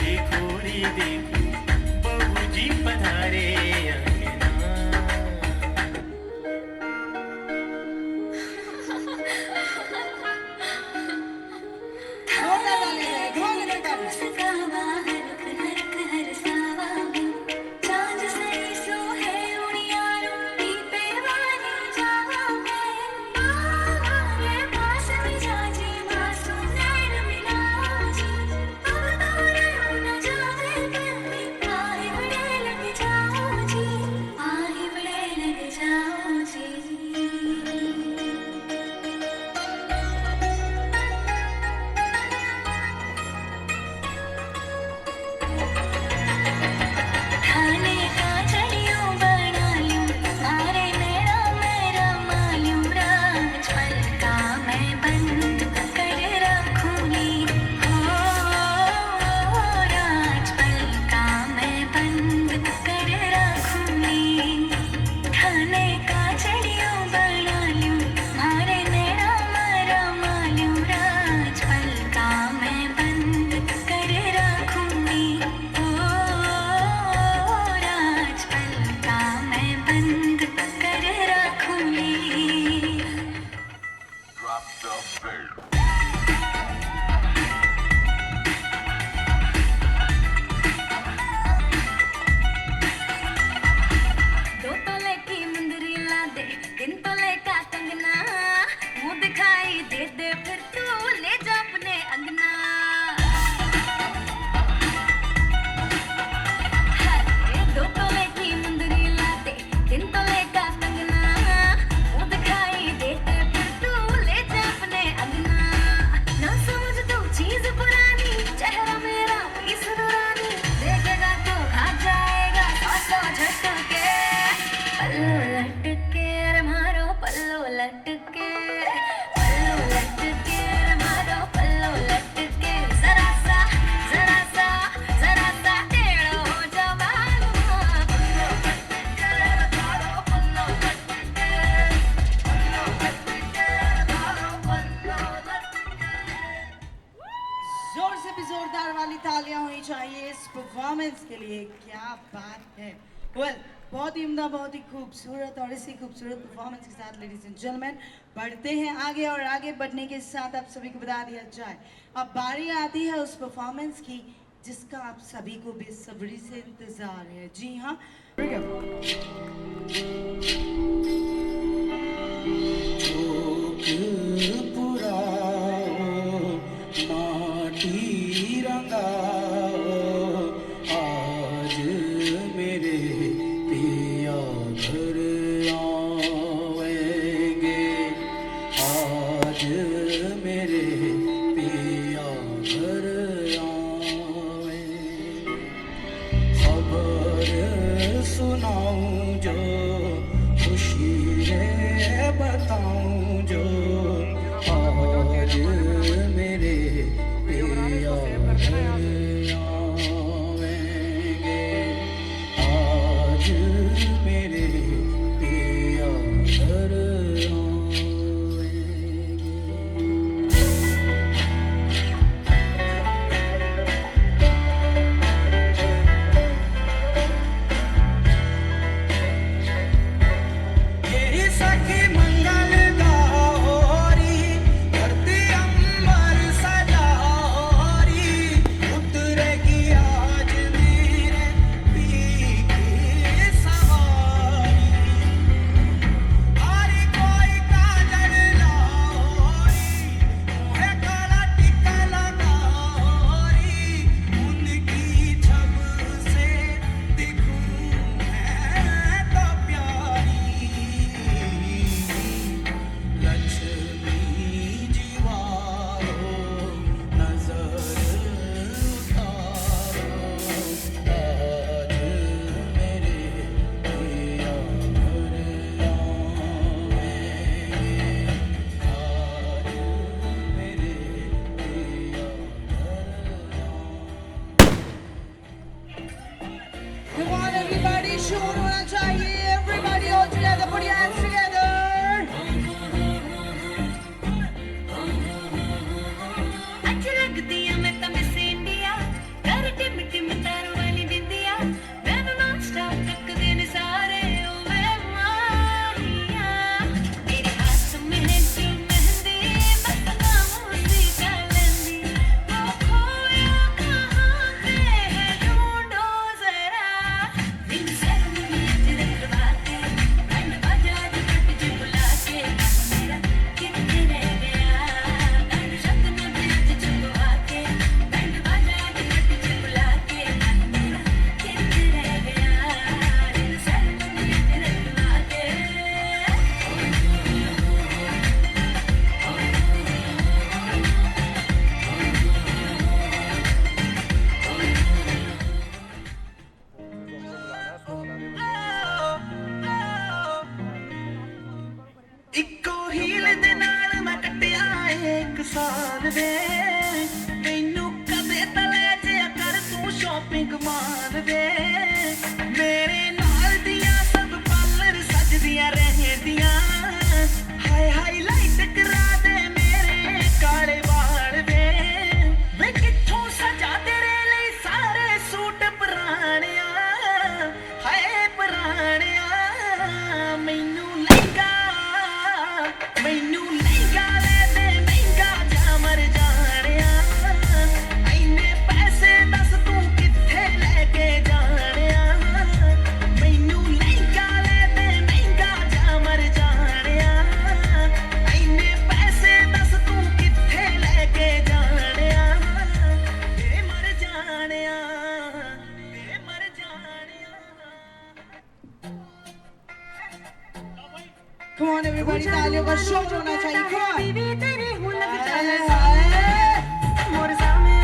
देखो री देखो बहू जी पधारे अंगना बहुत ही उम्दा, बहुत ही खूबसूरत और इसी खूबसूरत परफॉर्मेंस के साथ लेडीज एंड जेंटलमैन बढ़ते हैं आगे और आगे बढ़ने के साथ आप सभी को बता दिया जाए अब बारी आती है उस परफॉर्मेंस की जिसका आप सभी को बेसब्री से इंतजार है। जी हाँ, शोर होना चाहिए. Everybody all together, put your hands together. अच्छी लगती है मैं तो मिस इंडिया कर टिम टिम तारों वाली बिंदिया मैंने नॉन स्टॉप तक दिन सारे ओ मैं माहिया मेरे हाथ में है जो मेहंदी बस नामों से चलनी वो खोया कहाँ पे है ढूंढो जरा दिन सर में जिरक बातें बैंड बजा के कट जी बुला के मेरा कितने रह गया बैंड शब्द में बीच चुपवा के बैंड बजा के कट जी बुला के मेरा कितने रह गया दिन सर में जिरक बातें ਇੱਕੋ ਹੀਲ ਦੇ ਨਾਲ ਮੈਂ ਕੱਟਿਆ ਇੱਕ ਸਾਲ ਵੇ ਤੈਨੂੰ ਕਦੇ ਤਾਂ ਲੈ ਜਿਆ ਕਰ ਤੂੰ ਸ਼ਾਪਿੰਗ ਮਾਲ ਵੇ ਮੇਰੇ ਨਾਲ ਦੀਆਂ ਸਭ ਪਾਰਲਰ ਸਜਦੀਆਂ ਰਹਿੰਦੀਆਂ ਹਾਈ ਹਾਈਲਾਈਟ ਕਰਾ ਦੇ ਮੇਰੇ ਕਾਲੇ ਵਾਲ ਵੇ ਵੇ ਕਿੱਥੋਂ ਸਜਾ ਤੇਰੇ ਲਈ ਸਾਰੇ ਸੂਟ ਪੁਰਾਣਿਆ ਹਾਏ ਪੁਰਾਣਿਆ ਮੈਨੂੰ ਲਹਿੰਗਾ ਲੈ ਦੇ ਮਹਿੰਗਾ ਜਾ ਮਰ ਜਾਣਿਆ ਐਨੇ ਪੈਸੇ ਦੱਸ ਤੂੰ ਕਿੱਥੇ ਲੈ ਕੇ ਜਾਣਿਆ ਮੈਨੂੰ ਲਹਿੰਗਾ ਲੈ ਦੇ ਮਹਿੰਗਾ ਜਾ ਮਰ ਜਾਣਿਆ ਐਨੇ ਪੈਸੇ ਦੱਸ ਤੂੰ ਕਿੱਥੇ ਲੈ ਕੇ ਜਾਣਿਆ ਏ ਮਰ ਜਾਣਿਆ ਏ ਮਰ ਜਾਣਿਆ Come on, everybody, तालियों का शोर होना चाहिए. Come on. बीवी तेरी हूँ लगता है हाय. मोर सामे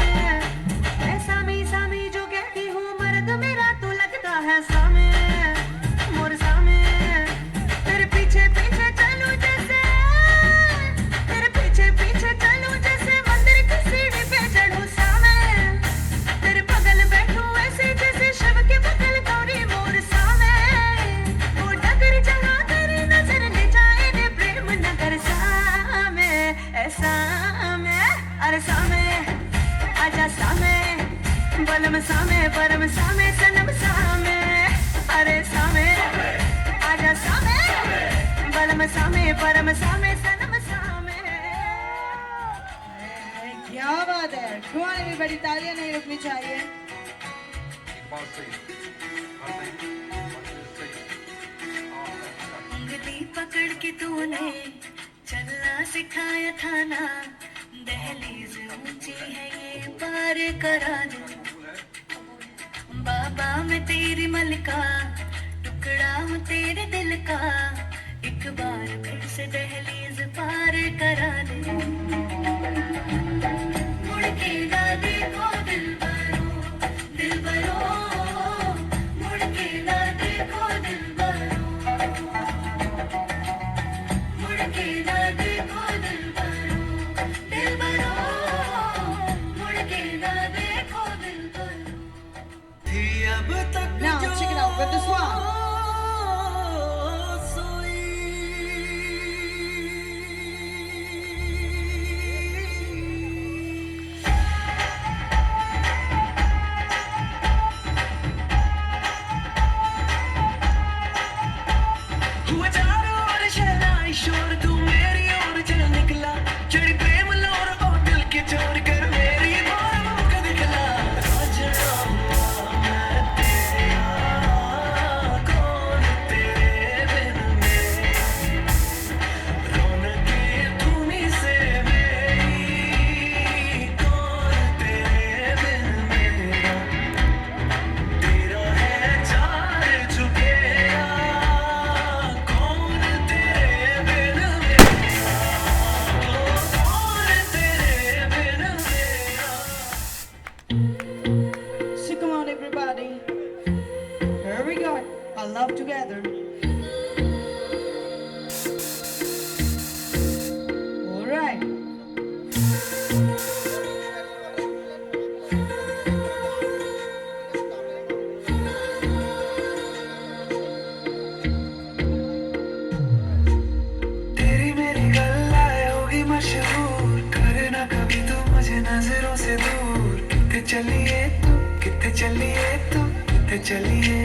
ऐसा सामी जो कहती हूँ मर्द मेरा तो लगता है सामे मोर सामे तेरे पीछे पीछे चलूं जैसे तेरे पीछे पीछे चलूं जैसे मंदिर की सीढ़ी पे चढ़ूं सामे तेरे बगल बैठूं ऐसे जैसे शिव के बगल गौरी मोर सामे वो डगर जहाँ तेरी नजर ले जाए ने प्रेम नगर सामे ऐसा में अरे सामे आजा सामे बलम सामे परम सामे सनम सामे अरे सामे आजा सामे बलम सामे परम सामे सनम सामे क्या बात है. Come on, everybody, तालियां नहीं रुकनी चाहिए. उंगली पकड़ के तूने चलना सिखाया था ना दहलीज ऊंची है ये पार करा दे बाबा मैं तेरी मलका टुकड़ा हूँ तेरे दिल का एक बार फिर से दहलीज पार करा दे मुड़ के ना देखो दिल भरो मुड़ के ना देखो दिल भरो मुड़ के ना देखो दिल भरो मुड़ के ना देखो दिल भरो थी अब तक Now, check it out with this one. हुआ चारों ओर शहनाई शोर तू मेरी ओर चल निकला चढ़ प्रेम लोर और दिल के छोड़ कर मेरी बार मुख दिखला सजना मैं तेरा कौन तेरे बिन मेरी रौनकें धूमी से मेरी कौन तेरे बिन मेरा तेरा है चार चुकेरा कौन तेरे बिन मेरा कौन तेरे बिन मेरा So come on, everybody. Here we go. I love together. All right. चलिए तू किथे चलिए तू किथे चलिए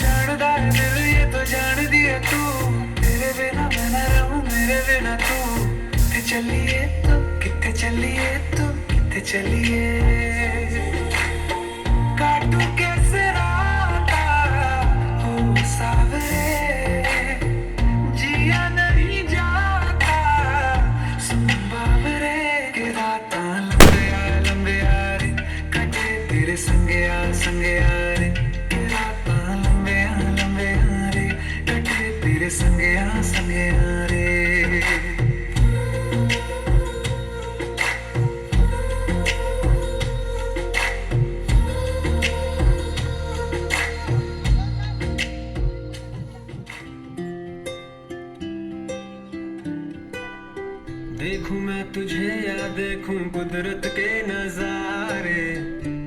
जानदा है दिल ये तो जान दिया तू तेरे बिना मैं ना रहूं मेरे बिना तू किथे चलिए तू किथे चलिए तू किथे चलिए काटू कैसे राता हो सावरे जिया नहीं जाता सुन बावरे के राता लंबे यारे कटे तेरे संगे यारे के राता लंबे यारे कटे तेरे संगे यारे देखूं मैं तुझे या देखूं कुदरत के नजारे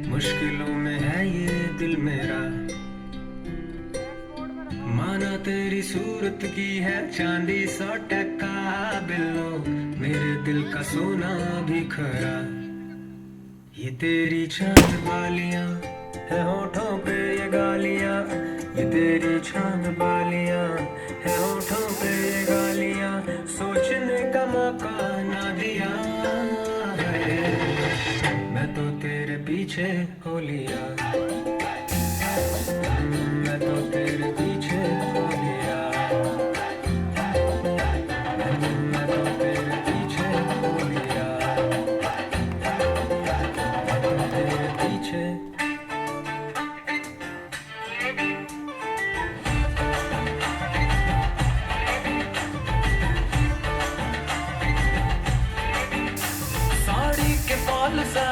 मुश्किलों में है ये दिल मेरा माना तेरी सूरत की है चांदी 100% बिल्लो मेरे दिल का सोना भी खरा ये तेरी चांद वालियां है होठों पे ये गालियां ये तेरी चांद वालियां है होठों पे ये गालियां सोचने का मौका ना दिया है मैं तो तेरे पीछे हो लिया मैं तो तेरे पीछे हो लिया मैं तो तेरे पीछे हो लिया मैं तो तेरे पीछे साड़ी के फॉल सा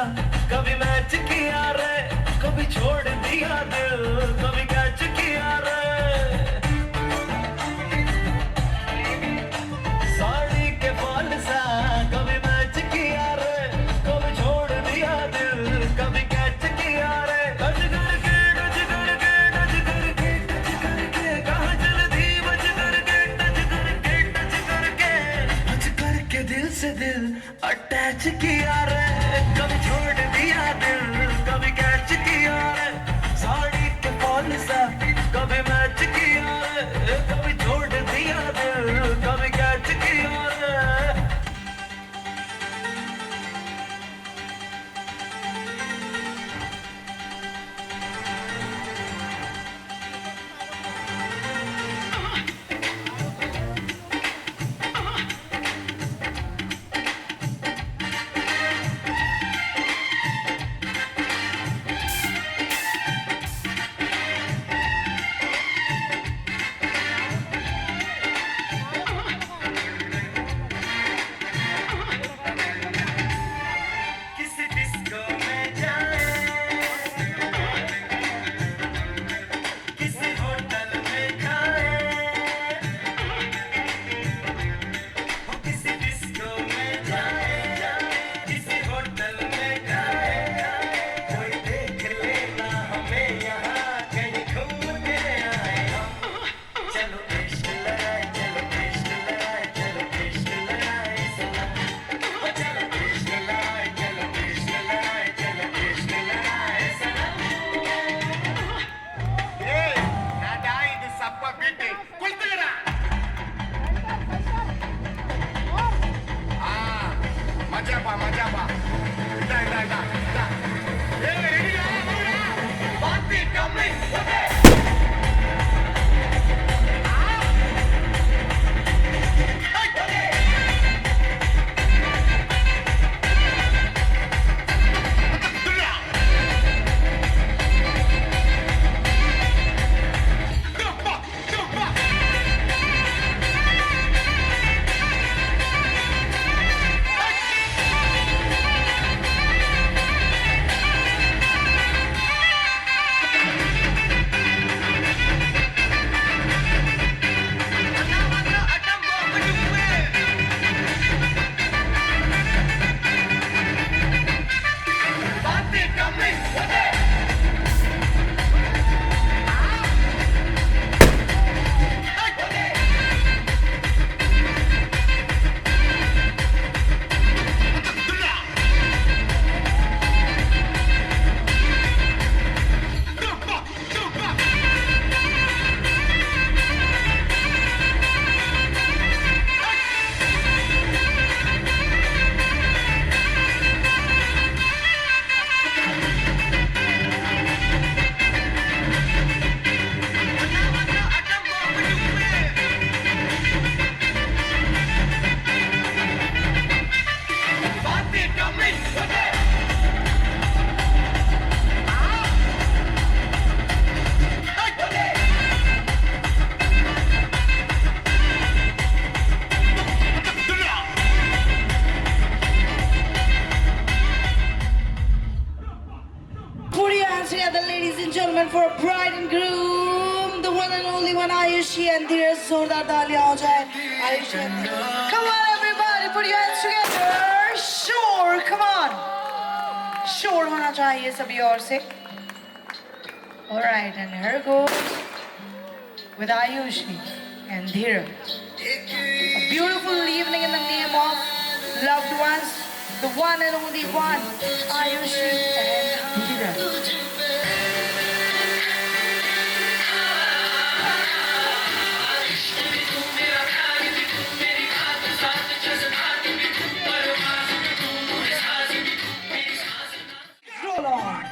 कभी मैच किया रे कभी छोड़ दिया दिल कभी कैच किया रे साड़ी के फॉल सा कभी मैच किया रे कभी छोड़ दिया दिल कभी कैच किया रे टच करके कहाँ जल्दी बच करके टच करके दिल से दिल अटैच किया रे कभी छोड़ दिया दिल कभी कैच किया रे साड़ी के फॉल सा कभी मैच किया रे कभी छोड़ दिया दिल कभी कैच किया रे together, ladies and gentlemen, for a bride and groom, the one and only one, Ayushi and Dheeraj. Zordar taaliyan ho jaye. Ayushi and Dheeraj. Come on, everybody, put your hands together. Sure, come on. Sure होना चाहिए सभी और से. All right, and here goes with Ayushi and Dheeraj. A beautiful evening in the name of loved ones, the one and only one, Ayushi and Dheeraj. Roll on.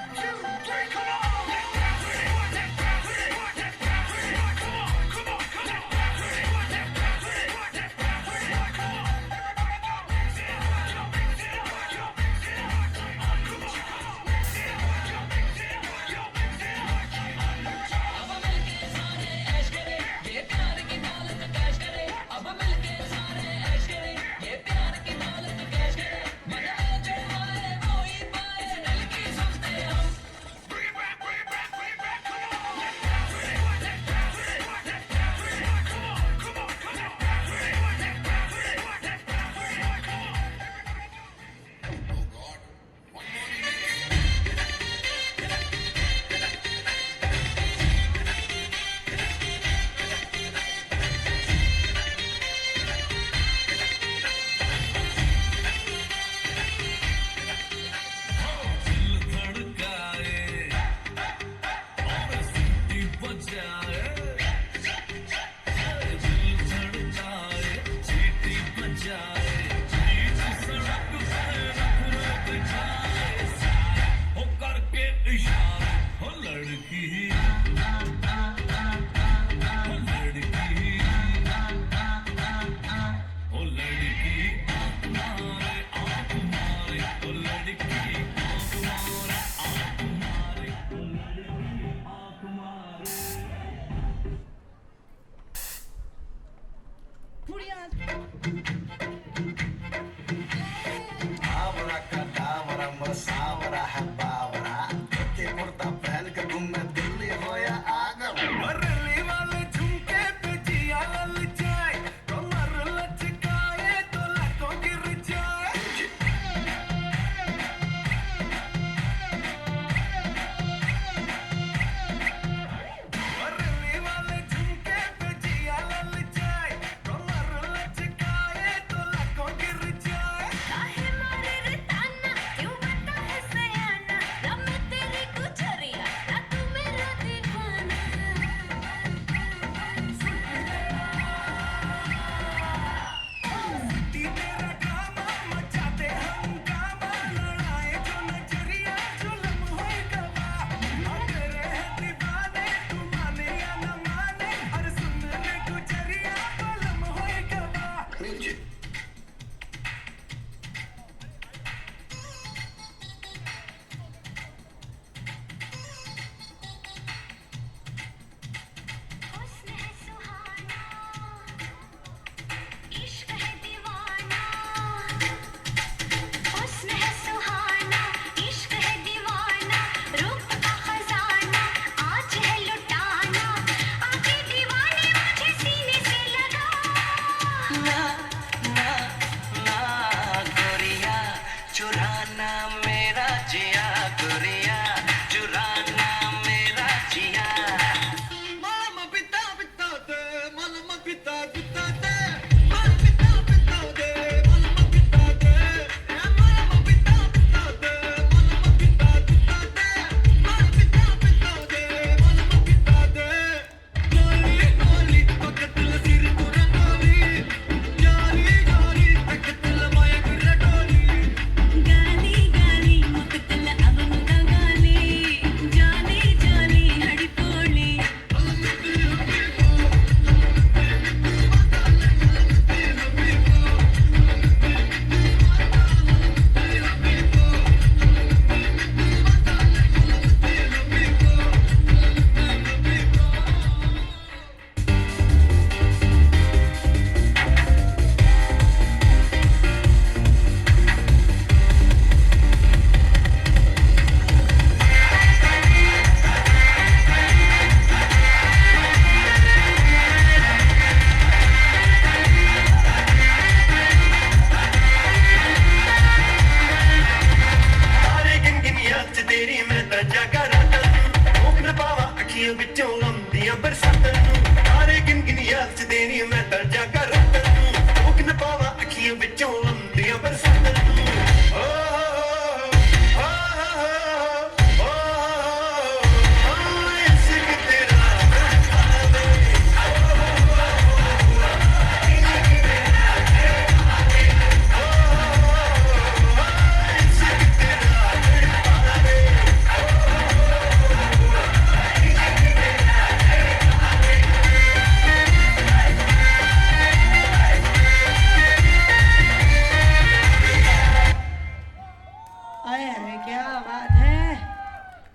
क्या बात है।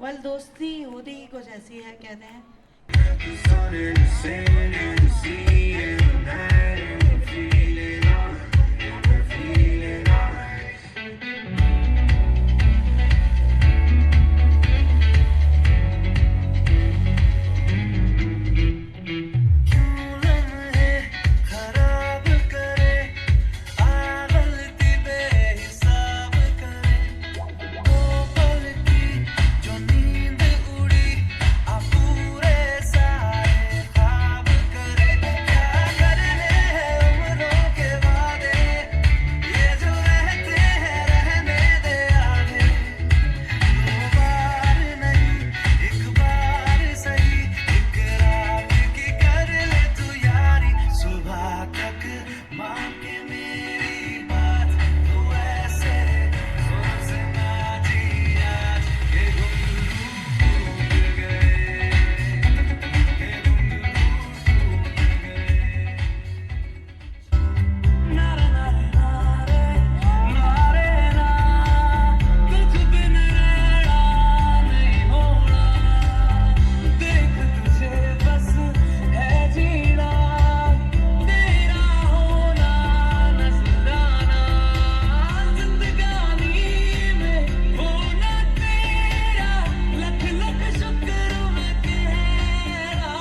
वेल दोस्ती होती ही कुछ ऐसी है कहते हैं। खराब करे गलती बेहिसाब करे वो पल की जो नींद उड़ी आ पूरे सारे ख्वाब करे क्या करने हैं उम्रों के वादे ये जो रहते हैं रहने दे आगे दो बार नहीं एक बार सही एक रात की कर ले तू यारी सुबह तक मान के मेरी बात तू ऐसे सोचना जी आज ये घुंघरू टूट गए ये घुंघरू टूट गए नारे नारे नारे नारे ना तुझ बिन रहना नहीं होना देख तुझे बस है जीना तेरा होना नजराना जिंदगानी में होना तेरा लख लख शुक्र मैं तेरा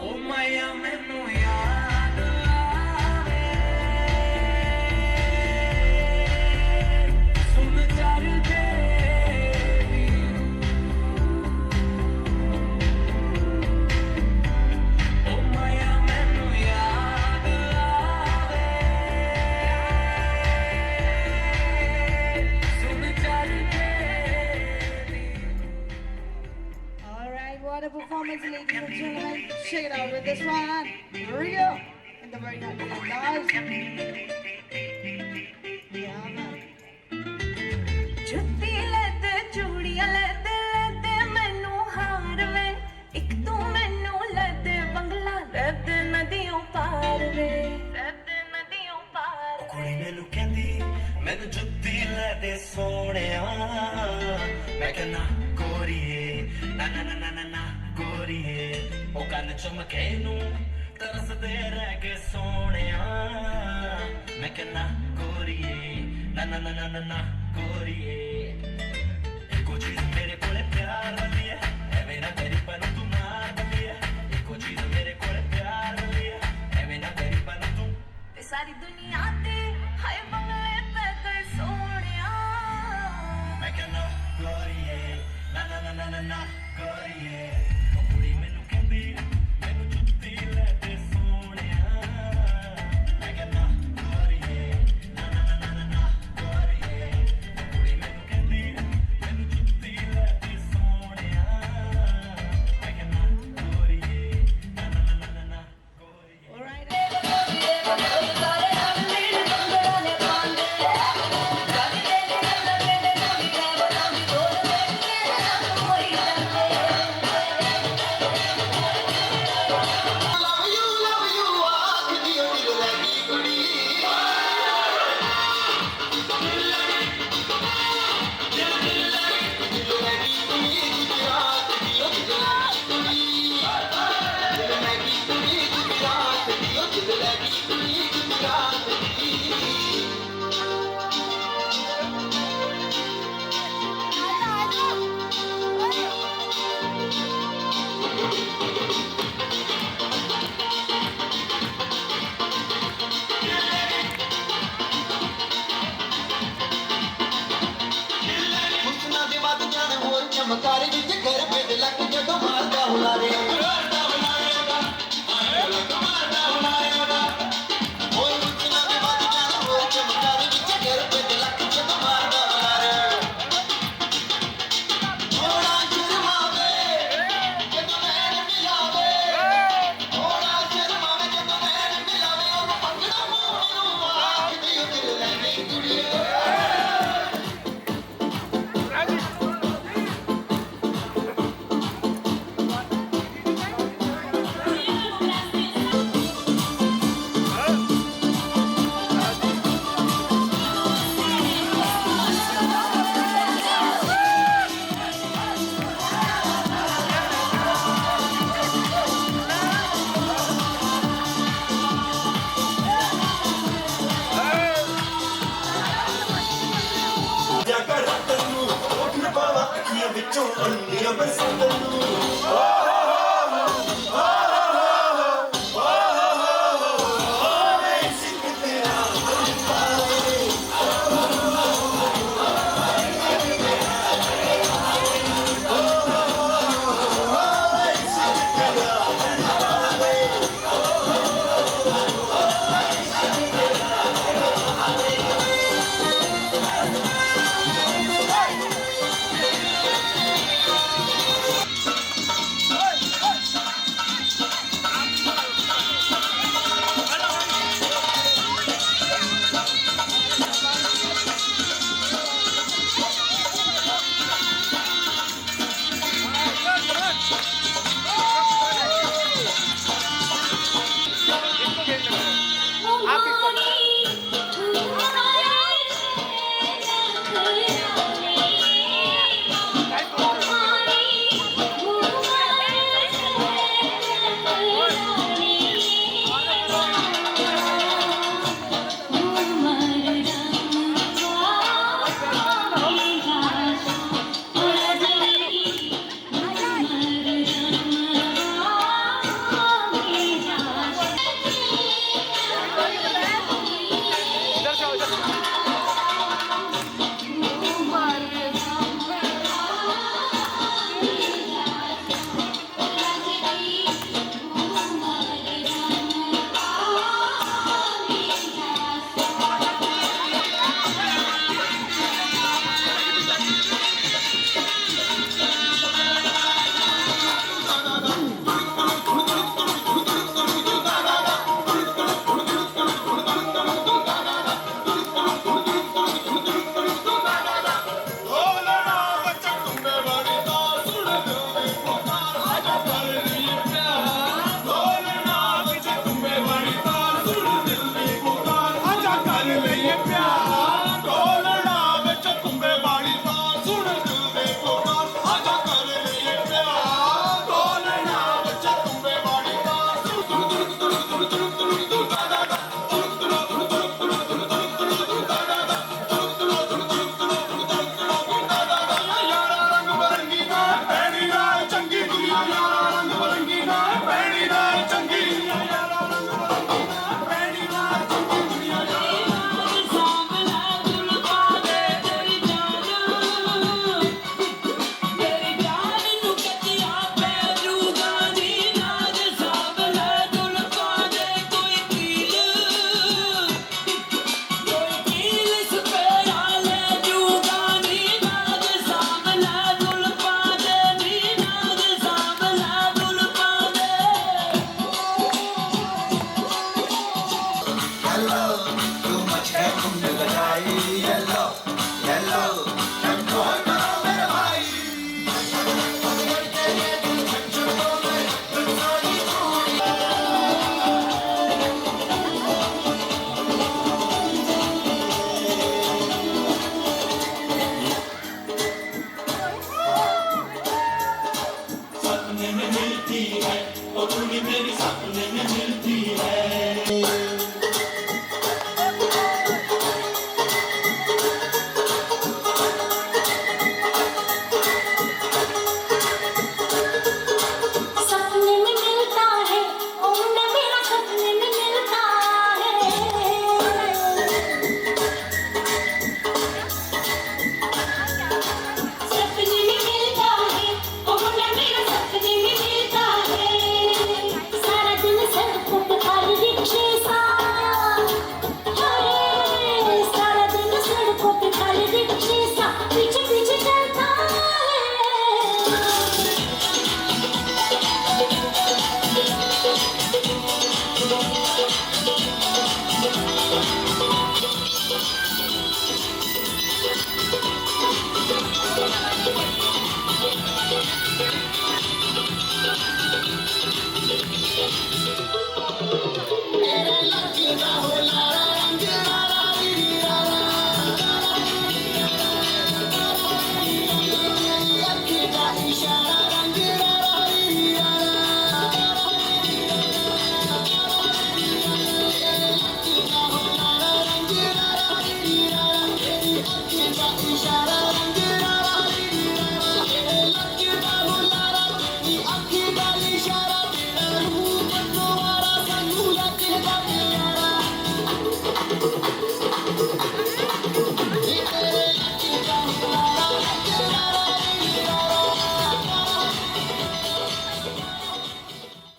ओ माया मैनू याद आवे सुन चल तेरी ओ माया मैनू याद आवे सुन चल तेरी All right, what a performance, ladies and gentlemen. Check it out with this one. Here we go. In the very happy guys. Yeah, man. ਜੁੱਤੀ ਲੈ ਤੇ ਚੂੜੀਆਂ ਲੈ ਤੇ ਮੈਨੂੰ ਹਾਰ ਵੇ ਇੱਕ ਤੂੰ ਮੈਨੂੰ ਲੈ ਤੇ ਬੰਗਲਾ ਲੈ ਤੇ ਨਦੀਆਂ ਪਾਰ ਵੇ ਨਦੀਆਂ ਪਾਰ ਕੁੜੀ ਮੈਨੂੰ ਕਹਿੰਦੀ ਮੈਨੂੰ ਜੁੱਤੀ ਲੈ ਦੇ ਸੋਹਣਿਆ ਮੈਂ ਕਹਿੰਦਾ ਗੋਰੀਏ ਨਾ ਨਾ ਨਾ ਨਾ ਨਾ ਨਾ ਗੋਰੀਏ ਉਹ ਕੰਨ ਚੁੰਮਕੇ ਨੂੰ ਤਰਸਦੇ ਰਹਿ ਗਏ ਸੋਹਣਿਆ ਮੈਂ ਕਹਿੰਦਾ ਗੋਰੀਏ ਨਾ ਨਾ ਨਾ ਨਾ ਨਾ ਨਾ ਗੋਰੀਏ ਇੱਕੋ ਚੀਜ਼ ਮੇਰੇ ਕੋਲੇ ਪਿਆਰ ਵਾਲੀ ਹੈ ਐਵੇਂ ਨਾ ਤੇਰੀ ਪਨ ਤੂੰ ਮਾਰ ਦਿੰਦੀ ਹੈ ਇੱਕੋ ਚੀਜ਼ ਮੇਰੇ ਕੋਲੇ ਪਿਆਰ ਵਾਲੀ ਹੈ ਐਵੇਂ ਨਾ ਤੇਰੀ ਪਨ ਤੂੰ ਤੇ ਸਾਰੀ ਦੁਨੀਆ ਤੇ ਹਾਏ ਬੰਗਲੇ ਤੇ ਕਰ ਸੋਹਣਿਆ ਮੈਂ ਕਹਿੰਦਾ ਗੋਰੀਏ ਨਾ ਨਾ ਨਾ ਨਾ ਨਾ ਨਾ ਗੋਰੀਏ ਉਹ ਕੁੜੀ ਮੈਨੂੰ ਕਹਿੰਦੀ ਮੈਨੂੰ ਜੁੱਤੀ ਲੈ ਦੇ ਸੋਹਣਿਆ ਮੈਂ ਕਹਿੰਦਾ ਗੋਰੀਏ ਨਾ ਨਾ ਨਾ ਨਾ ਨਾ ਗੋਰੀਏ ਉਹ ਕੁੜੀ ਮੈਨੂੰ ਕਹਿੰਦੀ ਮੈਨੂੰ ਜੁੱਤੀ ਲੈ ਦੇ ਸੋਹਣਿਆ ਮੈਂ ਕਹਿੰਦਾ ਗੋਰੀਏ ਨਾ ਨਾ ਨਾ ਨਾ ਨਾ ਗੋਰੀਏ All right. नियम संग